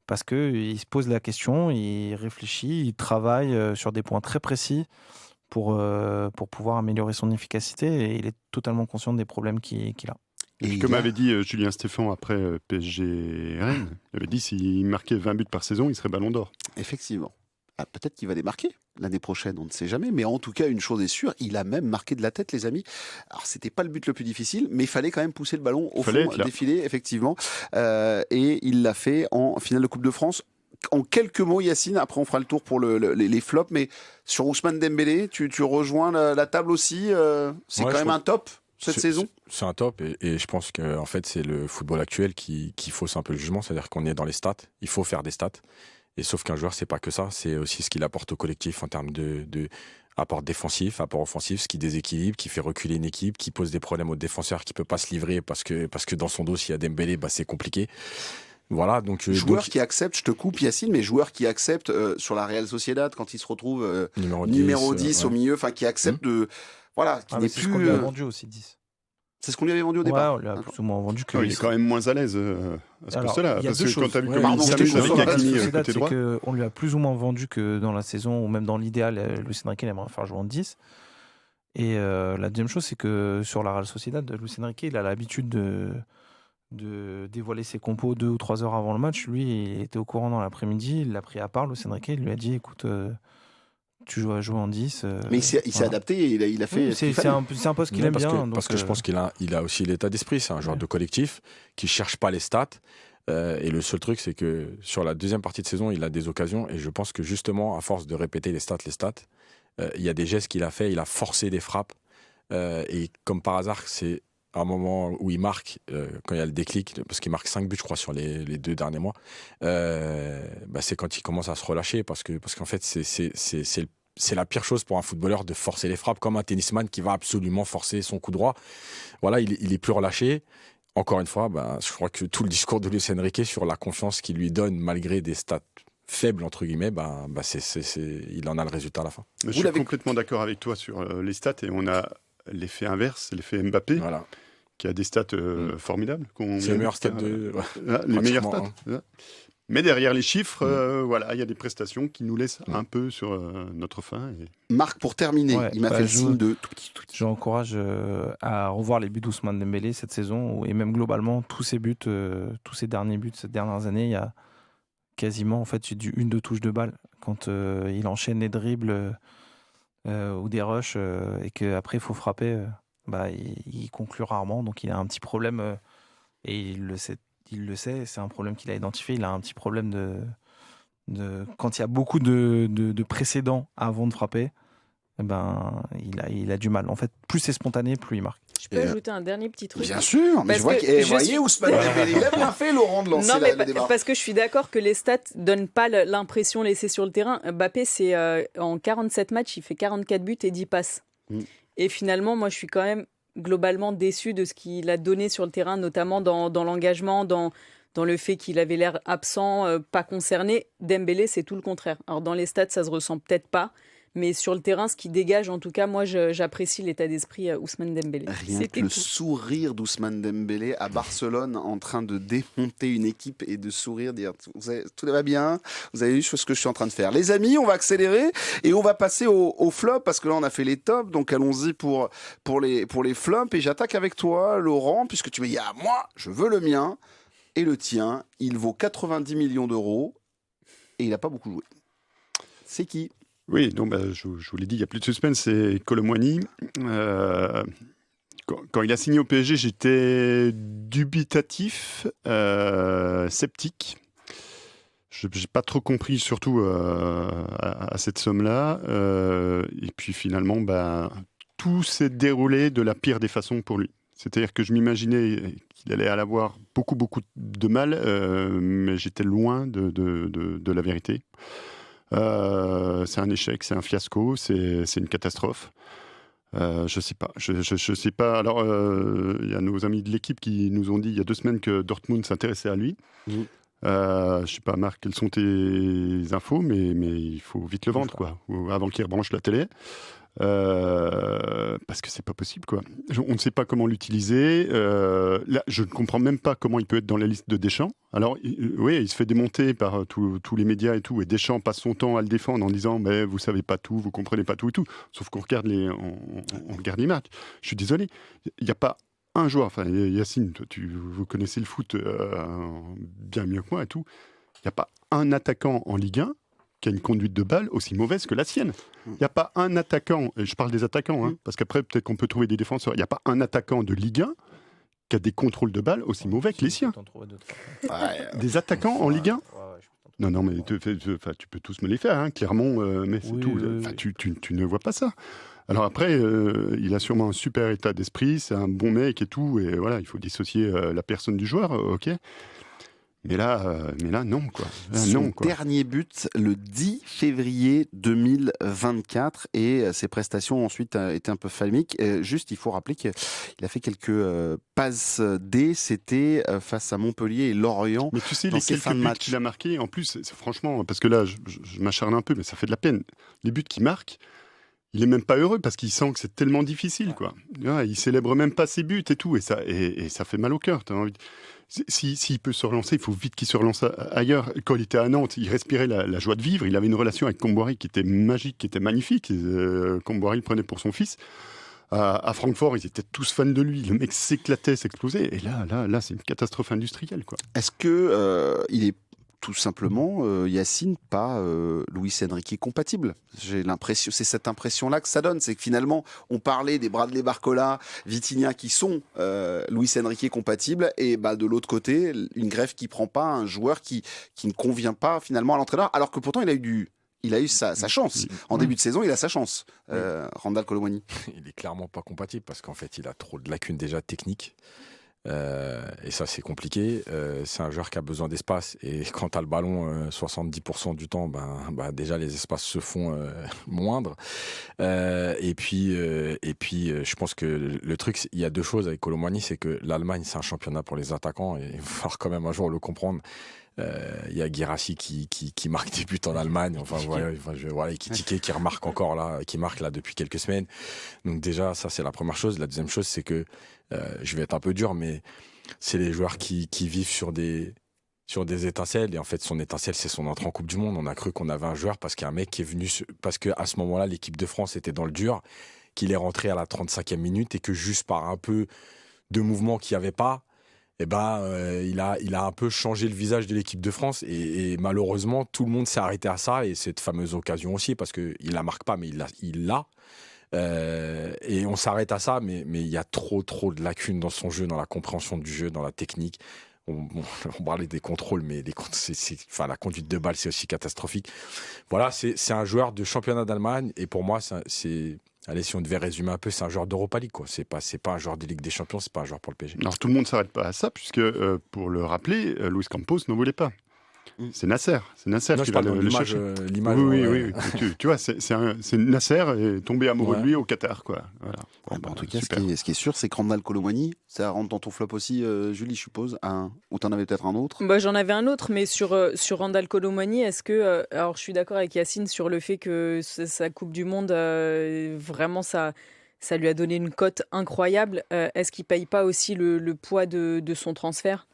Parce qu'il se pose la question, il réfléchit, il travaille sur des points très précis pour pouvoir améliorer son efficacité, et il est totalement conscient des problèmes qu'il a. Et puis, comme avait dit Julien Stéphan après PSG Rennes, il avait dit s'il marquait 20 buts par saison, il serait ballon d'or. Effectivement. Ah, peut-être qu'il va les marquer l'année prochaine, on ne sait jamais. Mais en tout cas, une chose est sûre, il a même marqué de la tête, les amis. Alors, c'était pas le but le plus difficile, mais il fallait quand même pousser le ballon au fond, défiler, effectivement. Et il l'a fait en finale de Coupe de France. En quelques mots, Yacine, après on fera le tour pour les flops, mais sur Ousmane Dembélé, tu rejoins la table aussi. C'est quand même un top cette saison. C'est un top, et je pense que en fait, c'est le football actuel qui fausse un peu le jugement. C'est-à-dire qu'on est dans les stats, il faut faire des stats. Et sauf qu'un joueur, c'est pas que ça, c'est aussi ce qu'il apporte au collectif en termes de apport défensif, apport offensif, ce qui déséquilibre, qui fait reculer une équipe, qui pose des problèmes aux défenseurs, qui peut pas se livrer parce que dans son dos, s'il y a Dembélé, c'est compliqué. Voilà, donc joueur qui accepte, je te coupe Yacine, mais joueur qui accepte sur la Real Sociedad quand il se retrouve numéro 10 au milieu, enfin qui accepte Voilà, qui n'est c'est plus. ce qu'on lui a vendu aussi, 10. C'est ce qu'on lui avait vendu au départ. Ouais, on lui a plus ou moins vendu que. Il est quand même moins à l'aise à ce poste-là. Il y a Parce deux que choses. quand tu as vu Ouais, comment il pardon, s'amuse je te avec confirme. Hakimi côté droit. On lui a plus ou moins vendu que dans la saison, ou même dans l'idéal, Luis Enrique il aimerait faire jouer en 10. Et la deuxième chose, c'est que sur la Real Sociedad, Luis Enrique, il a l'habitude de dévoiler ses compos 2 ou 3 heures avant le match. Lui, il était au courant dans l'après-midi, il l'a pris à part, Luis Enrique, il lui a dit, écoute, tu joues à jouer en 10. Mais il s'est voilà. adapté et il a fait. Oui, ce qu'il c'est fallait. un poste qu'il aime parce bien. que, parce que je pense qu'il a aussi l'état d'esprit. C'est un joueur de collectif qui ne cherche pas les stats. Et le seul truc, c'est que sur la deuxième partie de saison, il a des occasions. Et je pense que justement, à force de répéter les stats, il y a des gestes qu'il a fait. Il a forcé des frappes. Et comme par hasard, c'est un moment où il marque, quand il y a le déclic, parce qu'il marque 5 buts, je crois, sur les 2 derniers mois, c'est quand il commence à se relâcher, parce qu'en fait, c'est la pire chose pour un footballeur de forcer les frappes, comme un tennisman qui va absolument forcer son coup droit. Voilà, il est plus relâché. Encore une fois, je crois que tout le discours de Luis Enrique sur la confiance qu'il lui donne, malgré des stats faibles, entre guillemets, il en a le résultat à la fin. Je suis complètement d'accord avec toi sur les stats, et on a l'effet inverse, l'effet Mbappé, Voilà. qui a des stats formidables. C'est les meilleurs stats les meilleurs stats. Mais derrière les chiffres, il y a des prestations qui nous laissent un peu sur notre faim. Marc, pour terminer, il m'a fait le signe de tout petit. J'encourage à revoir les buts d'Ousmane Dembélé cette saison, et même globalement tous ces buts, tous ces derniers buts ces dernières années, il y a quasiment en fait du 1-2 touches de balle quand il enchaîne les dribbles ou des rushs et qu'après il faut frapper. Il conclut rarement, donc il a un petit problème et il le sait, c'est un problème qu'il a identifié. Il a un petit problème de quand il y a beaucoup de précédents avant de frapper, il a du mal. En fait, plus c'est spontané, plus il marque. Je peux ajouter un dernier petit truc? Bien sûr, mais voyez Ousmane Dembélé, il a bien fait, Laurent, de lancer le débat. Parce que je suis d'accord que les stats donnent pas l'impression laissée sur le terrain. Mbappé, c'est en 47 matchs, il fait 44 buts et 10 passes. Et finalement, moi, je suis quand même globalement déçu de ce qu'il a donné sur le terrain, notamment dans l'engagement, dans le fait qu'il avait l'air absent, pas concerné. Dembélé, c'est tout le contraire. Alors dans les stats, ça se ressent peut-être pas, mais sur le terrain, ce qui dégage, en tout cas, moi, j'apprécie l'état d'esprit Ousmane Dembélé. Rien que le sourire d'Ousmane Dembélé à Barcelone, en train de démonter une équipe et de sourire, dire tout va bien, vous avez vu ce que je suis en train de faire. Les amis, on va accélérer et on va passer au flop, parce que là, on a fait les tops, donc allons-y pour les flops. Et j'attaque avec toi, Laurent, puisque tu me dis, moi, je veux le mien et le tien. Il vaut 90 millions d'euros et il n'a pas beaucoup joué. C'est qui ? Oui, donc je vous l'ai dit, il n'y a plus de suspense, c'est Kolo Muani. Quand il a signé au PSG, j'étais dubitatif, sceptique. Je n'ai pas trop compris, surtout à cette somme-là. Et puis finalement, tout s'est déroulé de la pire des façons pour lui. C'est-à-dire que je m'imaginais qu'il allait avoir beaucoup de mal, mais j'étais loin de la vérité. C'est un échec, c'est un fiasco, c'est une catastrophe. Je sais pas. Je sais pas. Alors, il y a nos amis de l'équipe qui nous ont dit il y a 2 semaines que Dortmund s'intéressait à lui. Je sais pas, Marc, quelles sont tes infos, mais il faut vite le vendre, quoi, avant qu'il rebranche la télé. Parce que c'est pas possible, quoi. On ne sait pas comment l'utiliser. Là, je ne comprends même pas comment il peut être dans la liste de Deschamps. Alors, il se fait démonter par tous les médias et tout, et Deschamps passe son temps à le défendre en disant mais vous savez pas tout, vous comprenez pas tout et tout. Sauf qu'on regarde on regarde les matchs. Je suis désolé, il n'y a pas un joueur. Enfin, Yacine, toi, vous connaissez le foot bien mieux que moi et tout. Il n'y a pas un attaquant en Ligue 1 qui a une conduite de balle aussi mauvaise que la sienne. Il n'y a pas un attaquant, et je parle des attaquants, parce qu'après peut-être qu'on peut trouver des défenseurs, il n'y a pas un attaquant de Ligue 1 qui a des contrôles de balle aussi mauvais que les siens. Des attaquants en Ligue 1 Non, mais tu peux tous me les faire, Clermont, mais c'est tout. Tu ne vois pas ça. Alors après, il a sûrement un super état d'esprit, c'est un bon mec et tout, et voilà, il faut dissocier la personne du joueur, ok. Mais là, non, quoi. Son dernier but, le 10 février 2024, et ses prestations ensuite étaient un peu falmiques. Juste, il faut rappeler qu'il a fait quelques passes D, c'était face à Montpellier et Lorient. Mais tu sais, les quelques buts qu'il a marqués, en plus, c'est franchement, parce que là, je m'acharne un peu, mais ça fait de la peine. Les buts qu'il marque, il est même pas heureux parce qu'il sent que c'est tellement difficile, quoi. Ouais, il célèbre même pas ses buts et tout, et ça fait mal au cœur. T'as envie s'il peut se relancer, il faut vite qu'il se relance ailleurs. Quand il était à Nantes, il respirait la joie de vivre. Il avait une relation avec Comboiré qui était magique, qui était magnifique. Comboiré le prenait pour son fils. À Francfort, ils étaient tous fans de lui. Le mec s'éclatait, s'explosait. Et là, c'est une catastrophe industrielle, quoi. Est-ce que il est tout simplement, Yacine, pas Luis Enrique compatible? J'ai l'impression, c'est cette impression-là que ça donne, c'est que finalement, on parlait des Bradley Barcola, Vitinha qui sont Luis Enrique compatibles, et de l'autre côté, une greffe qui prend pas, un joueur qui ne convient pas finalement à l'entraîneur, alors que pourtant il a eu sa chance. En début de saison, il a sa chance. Randal Kolo Muani. Il est clairement pas compatible parce qu'en fait, il a trop de lacunes déjà techniques. Et ça, c'est compliqué. C'est un joueur qui a besoin d'espace. Et quand tu as le ballon 70% du temps, déjà, les espaces se font moindres. Et puis, je pense que le truc, il y a deux choses avec Kolo Muani, c'est que l'Allemagne, c'est un championnat pour les attaquants. Et il va falloir quand même un jour le comprendre. Il y a Guirassy qui marque des buts en Allemagne, Ekitike qui remarque encore là, qui marque là depuis quelques semaines. Donc déjà, ça c'est la première chose. La deuxième chose, c'est que je vais être un peu dur, mais c'est les joueurs qui vivent sur des étincelles. Et en fait, son étincelle, c'est son entrée en Coupe du Monde. On a cru qu'on avait un joueur parce qu'il y a un mec qui est venu, parce qu'à ce moment-là, l'équipe de France était dans le dur, qu'il est rentré à la 35e minute et que juste par un peu de mouvement qu'il n'y avait pas, il a un peu changé le visage de l'équipe de France et malheureusement tout le monde s'est arrêté à ça et cette fameuse occasion aussi parce qu'il la marque pas mais il l'a et on s'arrête à ça mais il y a trop de lacunes dans son jeu, dans la compréhension du jeu, dans la technique. On parlait des contrôles mais la conduite de balle c'est aussi catastrophique. Voilà, c'est un joueur de championnat d'Allemagne et pour moi allez, si on devait résumer un peu, c'est un joueur d'Europa League, quoi. C'est pas un joueur de Ligue des Champions, c'est pas un joueur pour le PSG. Alors tout le monde ne s'arrête pas à ça, puisque pour le rappeler, Luis Campos n'en voulait pas. C'est Nasser qui va le chercher. L'image. Oui. Tu vois, c'est Nasser est tombé amoureux de lui au Qatar, quoi. Voilà. En tout cas, ce qui est sûr, c'est que Randal Kolo Muani, ça rentre dans ton flop aussi, Julie, je suppose. Ou t'en avais peut-être un autre? J'en avais un autre, mais sur Randal Kolo Muani, est-ce que... alors, je suis d'accord avec Yacine sur le fait que sa Coupe du Monde, vraiment, ça lui a donné une cote incroyable. Est-ce qu'il ne paye pas aussi le poids de son transfert?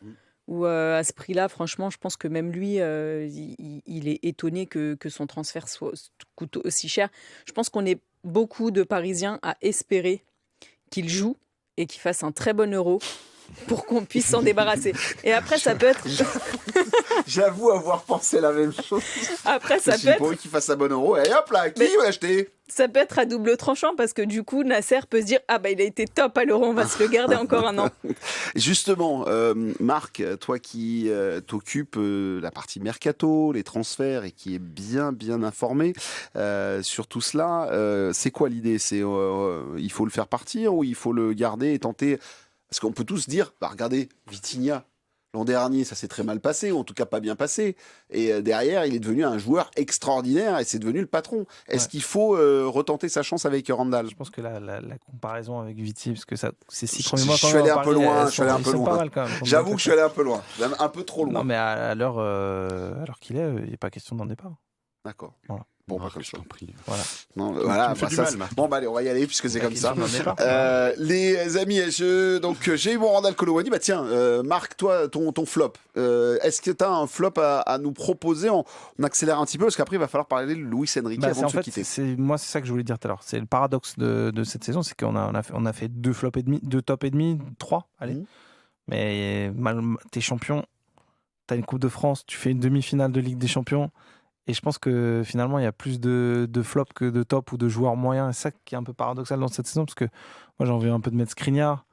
Ou à ce prix-là, franchement, je pense que même lui, il est étonné que son transfert coûte aussi cher. Je pense qu'on est beaucoup de Parisiens à espérer qu'il joue et qu'il fasse un très bon Euro pour qu'on puisse s'en débarrasser. Et après, ça peut être... J'avoue avoir pensé la même chose. Après, ça peut être... pour qu'il fasse un bon Euro, et hop là, qui va l'acheter? Ça peut être à double tranchant parce que du coup, Nasser peut se dire « Ah il a été top à l'Euro, on va se le garder encore un an. » Justement, Marc, toi qui t'occupes la partie mercato, les transferts et qui est bien informé sur tout cela, c'est quoi l'idée? C'est il faut le faire partir ou il faut le garder et tenter? Parce qu'on peut tous dire, regardez, Vitinha, l'an dernier, ça s'est très mal passé, ou en tout cas pas bien passé. Et derrière, il est devenu un joueur extraordinaire et c'est devenu le patron. Est-ce qu'il faut retenter sa chance avec Randal? Je pense que la comparaison avec Viti, parce que ces 6 premiers mois, je suis allé un peu loin. J'avoue que je suis allé un peu loin, même un peu trop loin. Non, mais à l'heure qu'il est, il n'est pas question d'en départ. D'accord. Voilà. Bon, comme je t'en prie. Voilà. Allez, on va y aller puisque c'est comme ça. Les amis, j'ai eu mon Randal Kolo Muani. Tiens, Marc, toi, ton flop. Est-ce que tu as un flop à nous proposer? On accélère un petit peu parce qu'après, il va falloir parler de Luis Enrique avant de se quitter. Moi, c'est ça que je voulais dire tout à l'heure. C'est le paradoxe de cette saison, c'est qu'on a fait 2 flops et demi, 2 tops et demi, 3. Allez. Mais t'es champion, t'as une Coupe de France, tu fais une demi-finale de Ligue des Champions. Et je pense que finalement, il y a plus de flops que de top ou de joueurs moyens. Et c'est ça qui est un peu paradoxal dans cette saison, parce que moi, j'ai envie un peu de mettre Skriniar,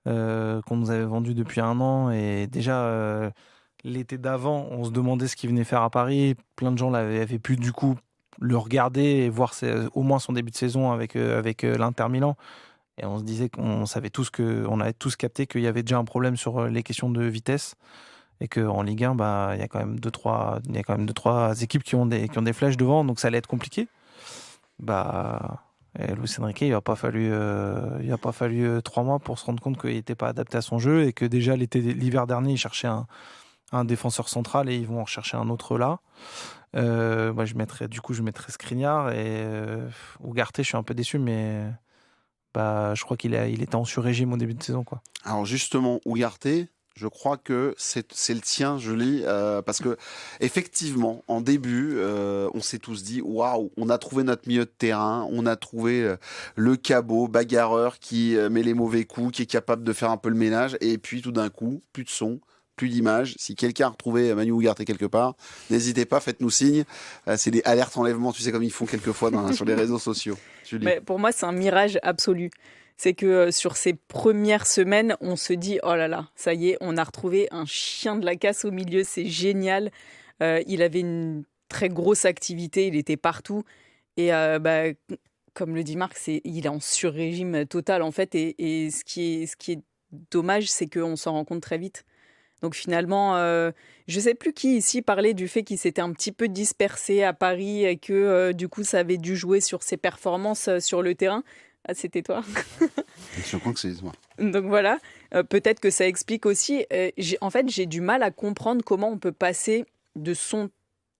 qu'on nous avait vendu depuis 1 an. Et déjà, l'été d'avant, on se demandait ce qu'il venait faire à Paris. Plein de gens avaient pu du coup le regarder et voir au moins son début de saison avec l'Inter Milan. Et on se disait qu'on savait tous on avait tous capté qu'il y avait déjà un problème sur les questions de vitesse. Et qu'en Ligue 1, il y a quand même 2-3 équipes qui ont des flèches devant, donc ça allait être compliqué. Luis Enrique, il n'a pas fallu 3 mois pour se rendre compte qu'il n'était pas adapté à son jeu et que déjà l'hiver dernier, il cherchait un défenseur central et ils vont en rechercher un autre là. Je mettrais Skriniar et Ugarte, je suis un peu déçu, mais je crois qu'il était en sur-régime au début de saison, quoi. Alors justement, Ugarte, je crois que c'est le tien, je lis, parce que effectivement, en début, on s'est tous dit, waouh, on a trouvé notre milieu de terrain, on a trouvé le cabot, bagarreur qui met les mauvais coups, qui est capable de faire un peu le ménage, et puis tout d'un coup, plus de son, plus d'images. Si quelqu'un a retrouvé Manu Ugarte quelque part, n'hésitez pas, faites-nous signe. C'est des alertes enlèvement, tu sais, comme ils font quelquefois sur les réseaux sociaux. Mais pour moi, c'est un mirage absolu. C'est que sur ces premières semaines, on se dit, oh là là, ça y est, on a retrouvé un chien de la casse au milieu, c'est génial. Il avait une très grosse activité, il était partout. Et comme le dit Marc, il est en sur-régime total en fait. Et ce qui est dommage, c'est qu'on s'en rend compte très vite. Donc finalement, je ne sais plus qui ici parlait du fait qu'il s'était un petit peu dispersé à Paris et que du coup ça avait dû jouer sur ses performances sur le terrain. Ah, c'était toi. Je crois que c'est moi. Donc voilà, peut-être que ça explique aussi. J'ai du mal à comprendre comment on peut passer de son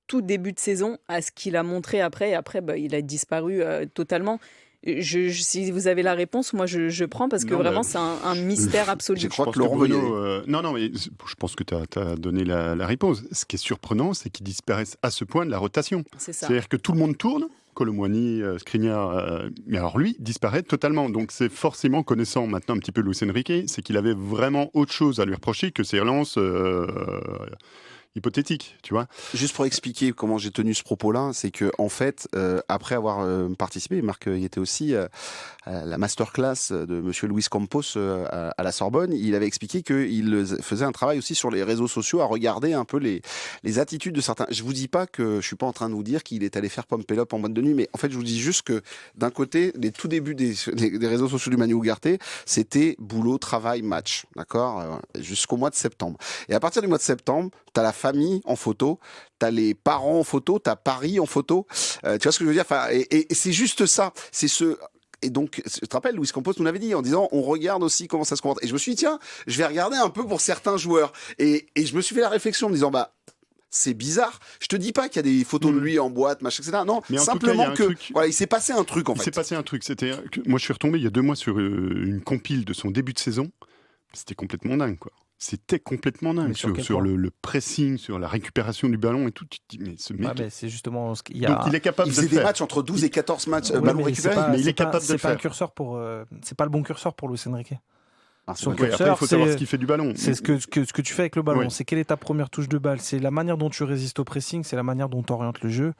tout début de saison à ce qu'il a montré après. Et après, il a disparu totalement. Si vous avez la réponse, moi je prends parce que vraiment c'est un mystère absolu. Je crois que Laurent Bruno, non, mais je pense que tu as donné la réponse. Ce qui est surprenant, c'est qu'ils disparaissent à ce point de la rotation. C'est ça. C'est-à-dire que tout le monde tourne, Colomboigny, Skriniar, mais alors lui disparaît totalement. Donc c'est forcément, connaissant maintenant un petit peu Luis Enrique, c'est qu'il avait vraiment autre chose à lui reprocher que ses relances hypothétique, tu vois. Juste pour expliquer comment j'ai tenu ce propos-là, c'est que en fait, après avoir participé, Marc y était aussi à la masterclass de Monsieur Luis Campos à la Sorbonne, il avait expliqué qu'il faisait un travail aussi sur les réseaux sociaux à regarder un peu les attitudes de certains. Je vous dis pas que je suis pas en train de vous dire qu'il est allé faire Pump It Up en boîte de nuit, mais en fait je vous dis juste que d'un côté, les tout débuts des réseaux sociaux du Manu Ugarte, c'était boulot, travail, match, d'accord, jusqu'au mois de septembre. Et à partir du mois de septembre, t'as la famille en photo, t'as les parents en photo, t'as Paris en photo. Tu vois ce que je veux dire? Enfin, et c'est juste ça. C'est ce. Et donc, je te rappelle, Luis Campos nous l'avait dit en disant, on regarde aussi comment ça se comporte. Et je me suis dit, tiens, je vais regarder un peu pour certains joueurs. Et je me suis fait la réflexion en me disant, c'est bizarre. Je te dis pas qu'il y a des photos de lui en boîte, machin, etc. Non, mais simplement il s'est passé un truc en fait. Il s'est passé un truc. C'était que moi, je suis retombé il y a 2 mois sur une compile de son début de saison. C'était complètement dingue, quoi. C'était complètement dingue sur le pressing, sur la récupération du ballon et tout. Tu te dis, mais ce mec. C'est justement ce qu'il y a. Donc il est capable de le faire. Il faisait des matchs entre 12 et 14 matchs ballon récupéré. Mais il est capable de le faire. C'est pas le bon curseur pour Luis Enrique. Son curseur, après, il faut savoir ce qu'il fait du ballon. C'est ce que tu fais avec le ballon. Oui. C'est quelle est ta première touche de balle. C'est la manière dont tu résistes au pressing. C'est la manière dont tu orientes le jeu.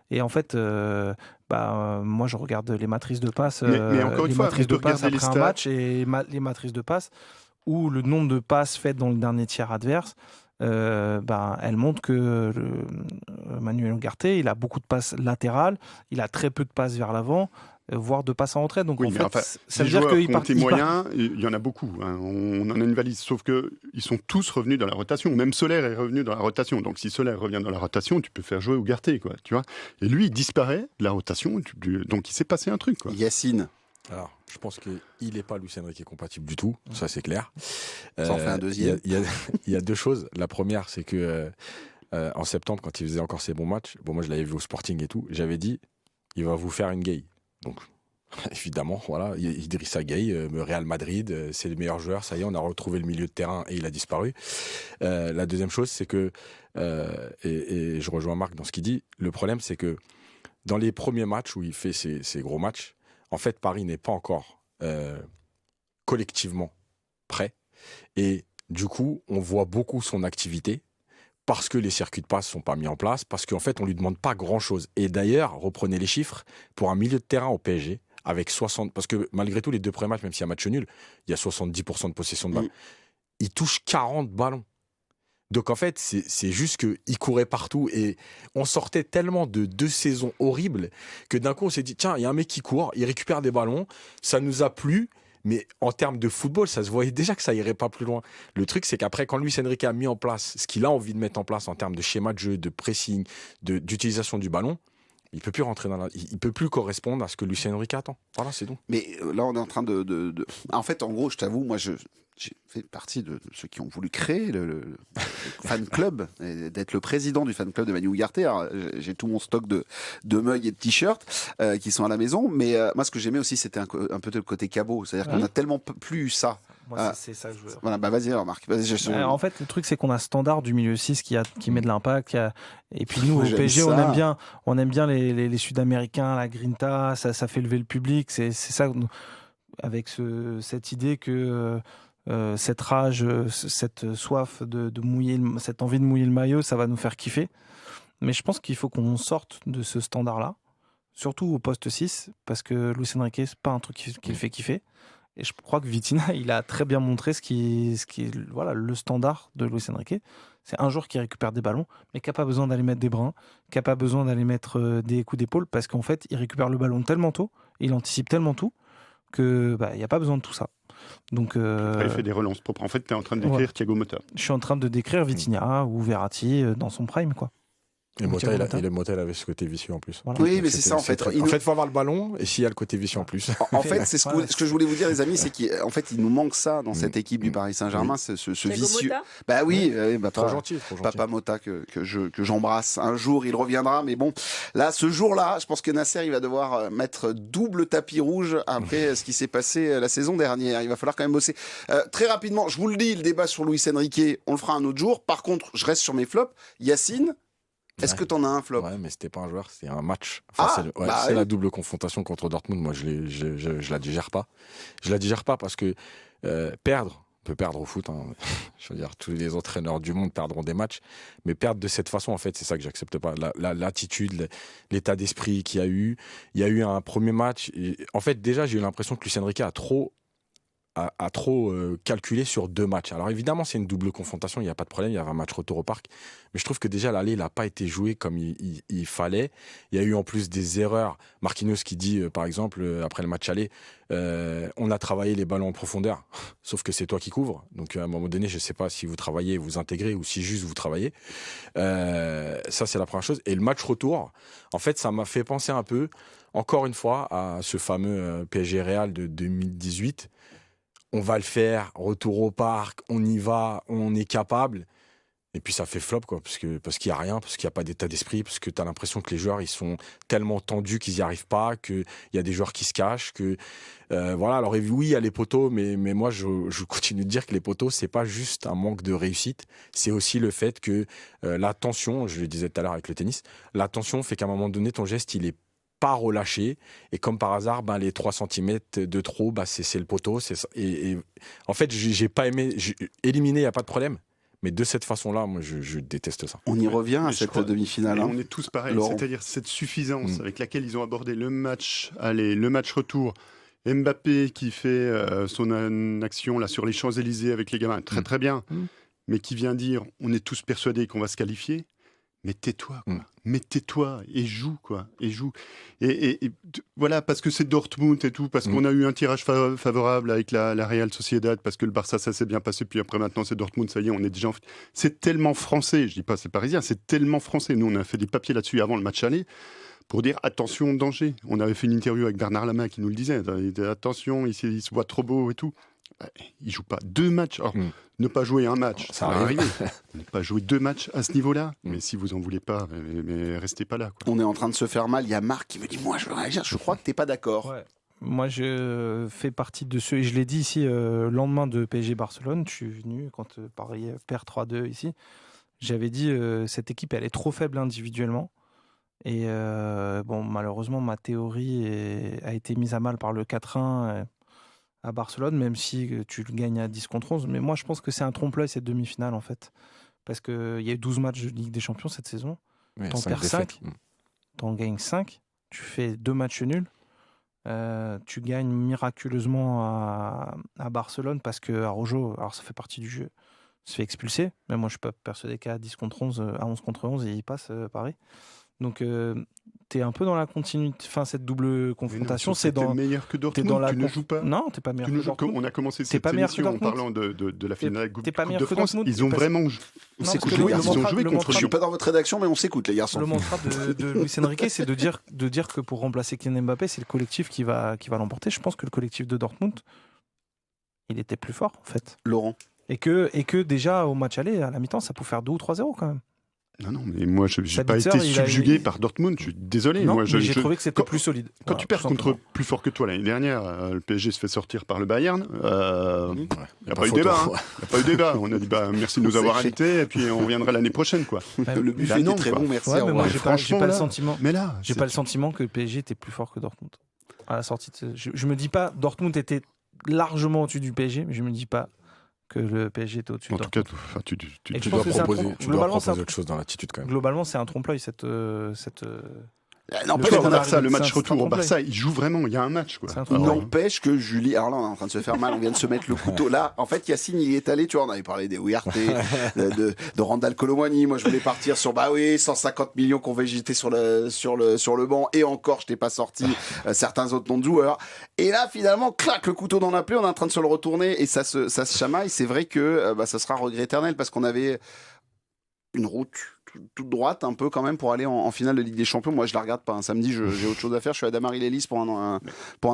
Et en fait, moi, je regarde les matrices de passes. Mais encore une fois, matrices de passes après un match et les matrices de passes où le nombre de passes faites dans le dernier tiers adverse, elle montre que Manuel Ugarte, il a beaucoup de passes latérales, il a très peu de passes vers l'avant, voire de passes en retrait. Donc oui, en fait, ça veut dire qu'il part moyens, il y en a beaucoup. Hein. On en a une valise, sauf que ils sont tous revenus dans la rotation. Même Solaire est revenu dans la rotation. Donc si Solaire revient dans la rotation, tu peux faire jouer Ugarte, quoi. Tu vois. Et lui, il disparaît de la rotation. Donc il s'est passé un truc, quoi. Yacine. Alors, je pense qu'il n'est pas Luis Enrique compatible du tout, ça c'est clair. Ça en fait un deuxième. Il y a 2 choses. La première, c'est que en septembre, quand il faisait encore ses bons matchs, moi je l'avais vu au Sporting et tout, j'avais dit, il va vous faire une Gueye. Donc, évidemment, voilà, Idrissa Gueye, Real Madrid, c'est le meilleur joueur, ça y est, on a retrouvé le milieu de terrain et il a disparu. La deuxième chose, c'est que, et je rejoins Marc dans ce qu'il dit, le problème c'est que dans les premiers matchs où il fait ses gros matchs, en fait, Paris n'est pas encore collectivement prêt. Et du coup, on voit beaucoup son activité parce que les circuits de passe ne sont pas mis en place, parce qu'en fait, on ne lui demande pas grand-chose. Et d'ailleurs, reprenez les chiffres, pour un milieu de terrain au PSG, avec 60... Parce que malgré tout, les 2 premiers matchs, même s'il y a match nul, il y a 70% de possession de balle. Il touche 40 ballons. Donc en fait, c'est juste qu'il courait partout et on sortait tellement de 2 saisons horribles que d'un coup on s'est dit, tiens, il y a un mec qui court, il récupère des ballons, ça nous a plu, mais en termes de football, ça se voyait déjà que ça irait pas plus loin. Le truc, c'est qu'après, quand Luis Enrique a mis en place ce qu'il a envie de mettre en place en termes de schéma de jeu, de pressing, d'utilisation du ballon, il peut plus rentrer il peut plus correspondre à ce que Luis Enrique attend. Voilà, c'est tout. Mais là, on est en train de... En fait, en gros, je t'avoue, moi, j'ai fait partie de ceux qui ont voulu créer le fan club, et d'être le président du fan club de Manu Ugarte. Alors, j'ai tout mon stock de mugs et de t-shirts qui sont à la maison, mais moi ce que j'aimais aussi c'était un peu le côté cabot, c'est-à-dire qu'on a tellement plus eu ça. Moi, c'est ça que je veux. Voilà, bah vas-y alors Marc. En fait, le truc c'est qu'on a Standard du milieu 6 qui met de l'impact, et puis nous au PSG on aime bien les Sud-Américains, la grinta, ça fait lever le public, c'est ça, avec cette idée que cette rage, cette soif de mouiller, cette envie de mouiller le maillot, ça va nous faire kiffer. Mais je pense qu'il faut qu'on sorte de ce standard-là, surtout au poste 6, parce que Luis Enrique, c'est pas un truc qui le fait kiffer. Et je crois que Vitinha, il a très bien montré ce qui est voilà, le standard de Luis Enrique. C'est un joueur qui récupère des ballons, mais qui n'a pas besoin d'aller mettre des brins, qui n'a pas besoin d'aller mettre des coups d'épaule, parce qu'en fait, il récupère le ballon tellement tôt, il anticipe tellement tout, qu'il n'y a pas besoin de tout ça. Donc, il fait des relances propres. En fait, tu es en train de décrire Thiago Motta. Je suis en train de décrire Vitinha ou Verratti dans son prime, quoi. Et Motta, il avait ce côté vicieux en plus. Voilà. Oui, mais c'est ça en fait. En fait, il faut avoir le ballon et s'il y a le côté vicieux en plus. En fait, c'est ce que je voulais vous dire, les amis, c'est qu'en fait, il nous manque ça dans cette équipe du Paris Saint-Germain, ce vicieux. Bah oui, trop gentil. Papa Motta que j'embrasse. Un jour, il reviendra, mais bon, là, ce jour-là, je pense que Nasser, il va devoir mettre double tapis rouge après ce qui s'est passé la saison dernière. Il va falloir quand même bosser. Très rapidement, je vous le dis, le débat sur Luis Enrique, on le fera un autre jour. Par contre, je reste sur mes flops. Yacine. Est-ce que t'en as un flop? Ouais, mais c'était pas un joueur, c'est un match. Enfin, c'est la double confrontation contre Dortmund. Moi, je la digère pas. Je la digère pas parce que perdre, on peut perdre au foot. Hein. Je veux dire, tous les entraîneurs du monde perdront des matchs, mais perdre de cette façon, en fait, c'est ça que j'accepte pas. L'attitude, l'état d'esprit qu'il y a eu. Il y a eu un premier match. Et, en fait, déjà, j'ai eu l'impression que Luis Enrique a trop calculé sur 2 matchs. Alors évidemment, c'est une double confrontation, il n'y a pas de problème, il y avait un match retour au parc, mais je trouve que déjà l'aller, il n'a pas été joué comme il fallait. Il y a eu en plus des erreurs. Marquinhos qui dit, par exemple, après le match aller, on a travaillé les ballons en profondeur, sauf que c'est toi qui couvres. Donc à un moment donné, je ne sais pas si vous travaillez, vous intégrez, ou si juste vous travaillez. Ça, c'est la première chose. Et le match retour, en fait, ça m'a fait penser un peu, encore une fois, à ce fameux PSG Real de 2018. On va le faire, retour au parc, on y va, on est capable. Et puis ça fait flop, quoi, parce qu'il n'y a rien, parce qu'il n'y a pas d'état d'esprit, parce que tu as l'impression que les joueurs ils sont tellement tendus qu'ils n'y arrivent pas, qu'il y a des joueurs qui se cachent. Voilà. Alors oui, il y a les poteaux, mais moi je continue de dire que les poteaux, c'est pas juste un manque de réussite, c'est aussi le fait que la tension, je le disais tout à l'heure avec le tennis, la tension fait qu'à un moment donné, ton geste, il est pas relâché, et comme par hasard, les 3 cm de trop, c'est le poteau. Et en fait, j'ai pas aimé. Éliminer, il n'y a pas de problème. Mais de cette façon-là, moi, je déteste ça. On y revient à cette demi-finale. On est tous pareils. C'est-à-dire cette suffisance avec laquelle ils ont abordé le match aller, le match retour. Mbappé qui fait son action là, sur les Champs-Élysées avec les gamins, très très bien. Mais qui vient dire, on est tous persuadés qu'on va se qualifier. Mais tais-toi, quoi. Mais tais-toi et joue, quoi. Et joue. Et voilà, parce que c'est Dortmund et tout, parce qu'on a eu un tirage favorable avec la Real Sociedad, parce que le Barça, ça s'est bien passé, puis après maintenant c'est Dortmund, ça y est, on est déjà C'est tellement français, je dis pas c'est parisien, c'est tellement français. Nous, on a fait des papiers là-dessus avant le match aller, pour dire attention, danger. On avait fait une interview avec Bernard Lama qui nous le disait. Il disait attention, il se voit trop beau et tout. Il joue pas 2 matchs. Alors, ne pas jouer un match, ça va arriver. Ne pas jouer 2 matchs à ce niveau-là. Mais si vous en voulez pas, mais restez pas là, quoi. On est en train de se faire mal. Il y a Marc qui me dit, moi je veux réagir. Je crois que t'es pas d'accord. Ouais. Moi, je fais partie de ceux, et je l'ai dit ici, le lendemain de PSG Barcelone, je suis venu quand Paris perd 3-2 ici. J'avais dit, cette équipe, elle est trop faible individuellement. Et malheureusement, ma théorie a été mise à mal par le 4-1 à Barcelone, même si tu le gagnes à 10 contre 11. Mais moi, je pense que c'est un trompe-l'œil, cette demi-finale, en fait. Parce qu'il y a eu 12 matchs de Ligue des Champions cette saison. Oui, t'en perds 5, t'en gagnes 5, tu fais 2 matchs nuls. Tu gagnes miraculeusement à Barcelone parce que Araujo, alors ça fait partie du jeu, se fait expulser. Mais moi, je suis pas persuadé qu'à 10 contre 11, à 11 contre 11, il passe Paris. Donc, t'es un peu dans la continuité. Enfin, cette double confrontation, c'est dans. T'es meilleur que Dortmund. Tu ne joues pas. Non, t'es pas meilleur que Dortmund. On a commencé cette émission en parlant de la finale Coupe de France. Ils ont vraiment. On s'écoute les garçons. Ils ont joué contre. Je suis pas dans votre rédaction, mais on s'écoute les garçons. Le mantra de Luis Enrique, c'est de dire que pour remplacer Kylian Mbappé, c'est le collectif qui va l'emporter. Je pense que le collectif de Dortmund il était plus fort en fait. Laurent. Et que déjà au match aller, à la mi-temps, ça pouvait faire 2 ou 3-0 quand même. Non, mais moi, je n'ai pas Sabitzer, été subjugué par Dortmund. Je suis désolé. Non, moi, mais j'ai trouvé que c'était plus solide. Quand tu perds contre plus fort que toi l'année dernière, le PSG se fait sortir par le Bayern. Il n'y a pas eu débat. Il n'y a pas eu débat. On a dit merci de nous avoir invités et puis on reviendra l'année prochaine. Quoi. Le buffet était très bon, merci. Ouais, mais moi, j'ai pas le là, sentiment. Mais là, j'ai pas le sentiment que le PSG était plus fort que Dortmund. À la sortie, je me dis pas Dortmund était largement au-dessus du PSG, mais je me dis pas que le PSG était au-dessus. En tout cas, tu dois proposer autre chose dans l'attitude quand même. Globalement, c'est un trompe-l'œil cette. N'empêche au Barça, le match retour au Barça, il joue vraiment, il y a un match. N'empêche que Julie, alors là on est en train de se faire mal, on vient de se mettre le couteau. Là, en fait, Yacine, il est allé, tu vois, on avait parlé des Ouiarte, de Randal Colomwani. Moi, je voulais partir sur, 150 millions qu'on va jeter sur le banc, et encore, je t'ai pas sorti certains autres noms de joueurs. Et là, finalement, clac, le couteau dans la plaie, on est en train de se le retourner, et ça se chamaille. C'est vrai que ça sera regret éternel, parce qu'on avait une route toute droite un peu quand même pour aller en finale de Ligue des Champions. Moi je la regarde pas, un samedi j'ai autre chose à faire, je suis à Damary-Lélis pour un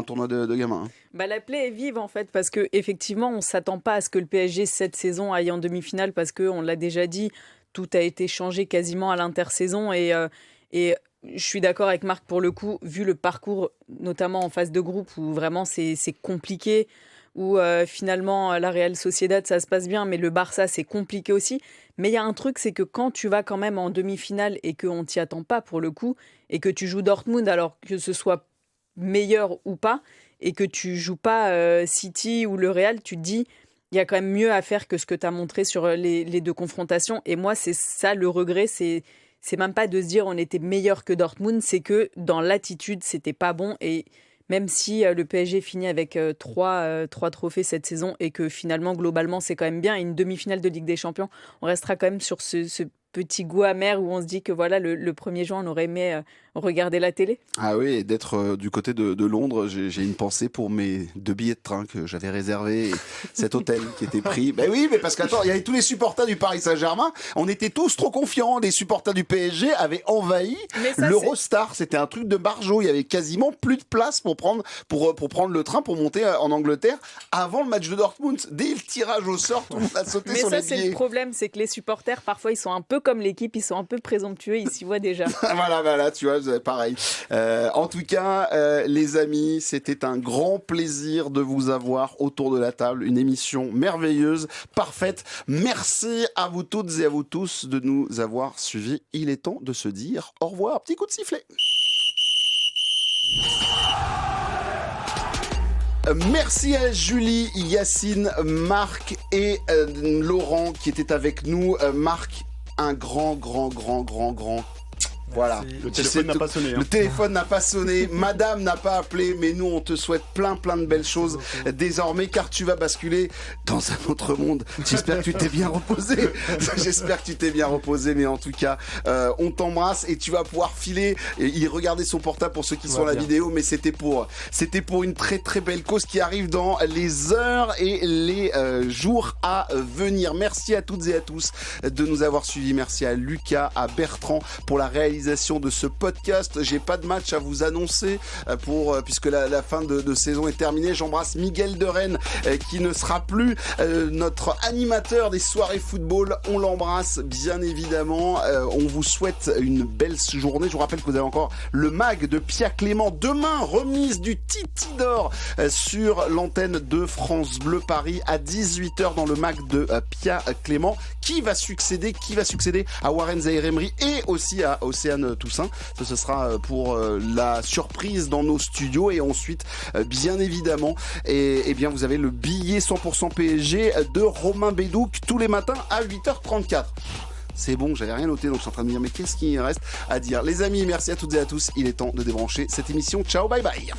tournoi de gamins. La plaie est vive en fait, parce que effectivement on s'attend pas à ce que le PSG cette saison aille en demi-finale, parce que on l'a déjà dit, tout a été changé quasiment à l'intersaison, et je suis d'accord avec Marc pour le coup, vu le parcours notamment en phase de groupe où vraiment c'est compliqué, où finalement la Real Sociedad ça se passe bien, mais le Barça c'est compliqué aussi. Mais il y a un truc, c'est que quand tu vas quand même en demi-finale et qu'on t'y attend pas pour le coup, et que tu joues Dortmund, alors que ce soit meilleur ou pas, et que tu joues pas City ou le Real, tu te dis il y a quand même mieux à faire que ce que tu as montré sur les deux confrontations. Et moi c'est ça le regret, c'est même pas de se dire on était meilleur que Dortmund, c'est que dans l'attitude c'était pas bon. Et même si le PSG finit avec 3 trophées cette saison, et que finalement, globalement, c'est quand même bien, une demi-finale de Ligue des Champions, on restera quand même sur ce petit goût amer où on se dit que voilà, le 1er juin, on aurait aimé regarder la télé. Ah oui, et d'être du côté de Londres, j'ai une pensée pour mes 2 billets de train que j'avais réservés, et cet hôtel qui était pris. Ben oui, mais parce qu'attends, il y avait tous les supporters du Paris Saint-Germain, on était tous trop confiants, les supporters du PSG avaient envahi l'Eurostar, c'était un truc de barjot, il y avait quasiment plus de place pour prendre le train pour monter en Angleterre avant le match de Dortmund. Dès le tirage au sort, tout le monde a sauté sur les billets. Mais ça, c'est le problème, c'est que les supporters, parfois, ils sont un peu comme l'équipe, ils sont un peu présomptueux, ils s'y voient déjà. Voilà, tu vois, pareil. En tout cas, les amis, c'était un grand plaisir de vous avoir autour de la table. Une émission merveilleuse, parfaite. Merci à vous toutes et à vous tous de nous avoir suivis. Il est temps de se dire au revoir. Petit coup de sifflet. Merci à Julie, Yacine, Marc et Laurent qui étaient avec nous. Marc, un grand. Voilà. Le téléphone n'a pas sonné. Le téléphone n'a pas sonné. Madame n'a pas appelé. Mais nous, on te souhaite plein de belles choses désormais, car tu vas basculer dans un autre monde. J'espère que tu t'es bien reposé. Mais en tout cas, on t'embrasse et tu vas pouvoir filer et y regarder son portable pour ceux qui sont à la vidéo. Mais c'était pour une très belle cause qui arrive dans les heures et les jours à venir. Merci à toutes et à tous de nous avoir suivis. Merci à Lucas, à Bertrand pour la réalisation de ce podcast. J'ai pas de match à vous annoncer puisque la fin de saison est terminée. J'embrasse Miguel de Rennes qui ne sera plus notre animateur des soirées football. On l'embrasse bien évidemment. On vous souhaite une belle journée. Je vous rappelle que vous avez encore le mag de Pia Clément. Demain, remise du Titi d'or sur l'antenne de France Bleu Paris à 18h dans le mag de Pia Clément. Qui va succéder à Warren Zaïre-Emery et aussi à Océane Toussaint. Ce sera pour la surprise dans nos studios. Et ensuite, bien évidemment, et bien vous avez le billet 100% PSG de Romain Bédouc tous les matins à 8h34. C'est bon, j'avais rien noté, donc je suis en train de me dire mais qu'est-ce qu'il reste à dire. Les amis, merci à toutes et à tous. Il est temps de débrancher cette émission. Ciao, bye bye.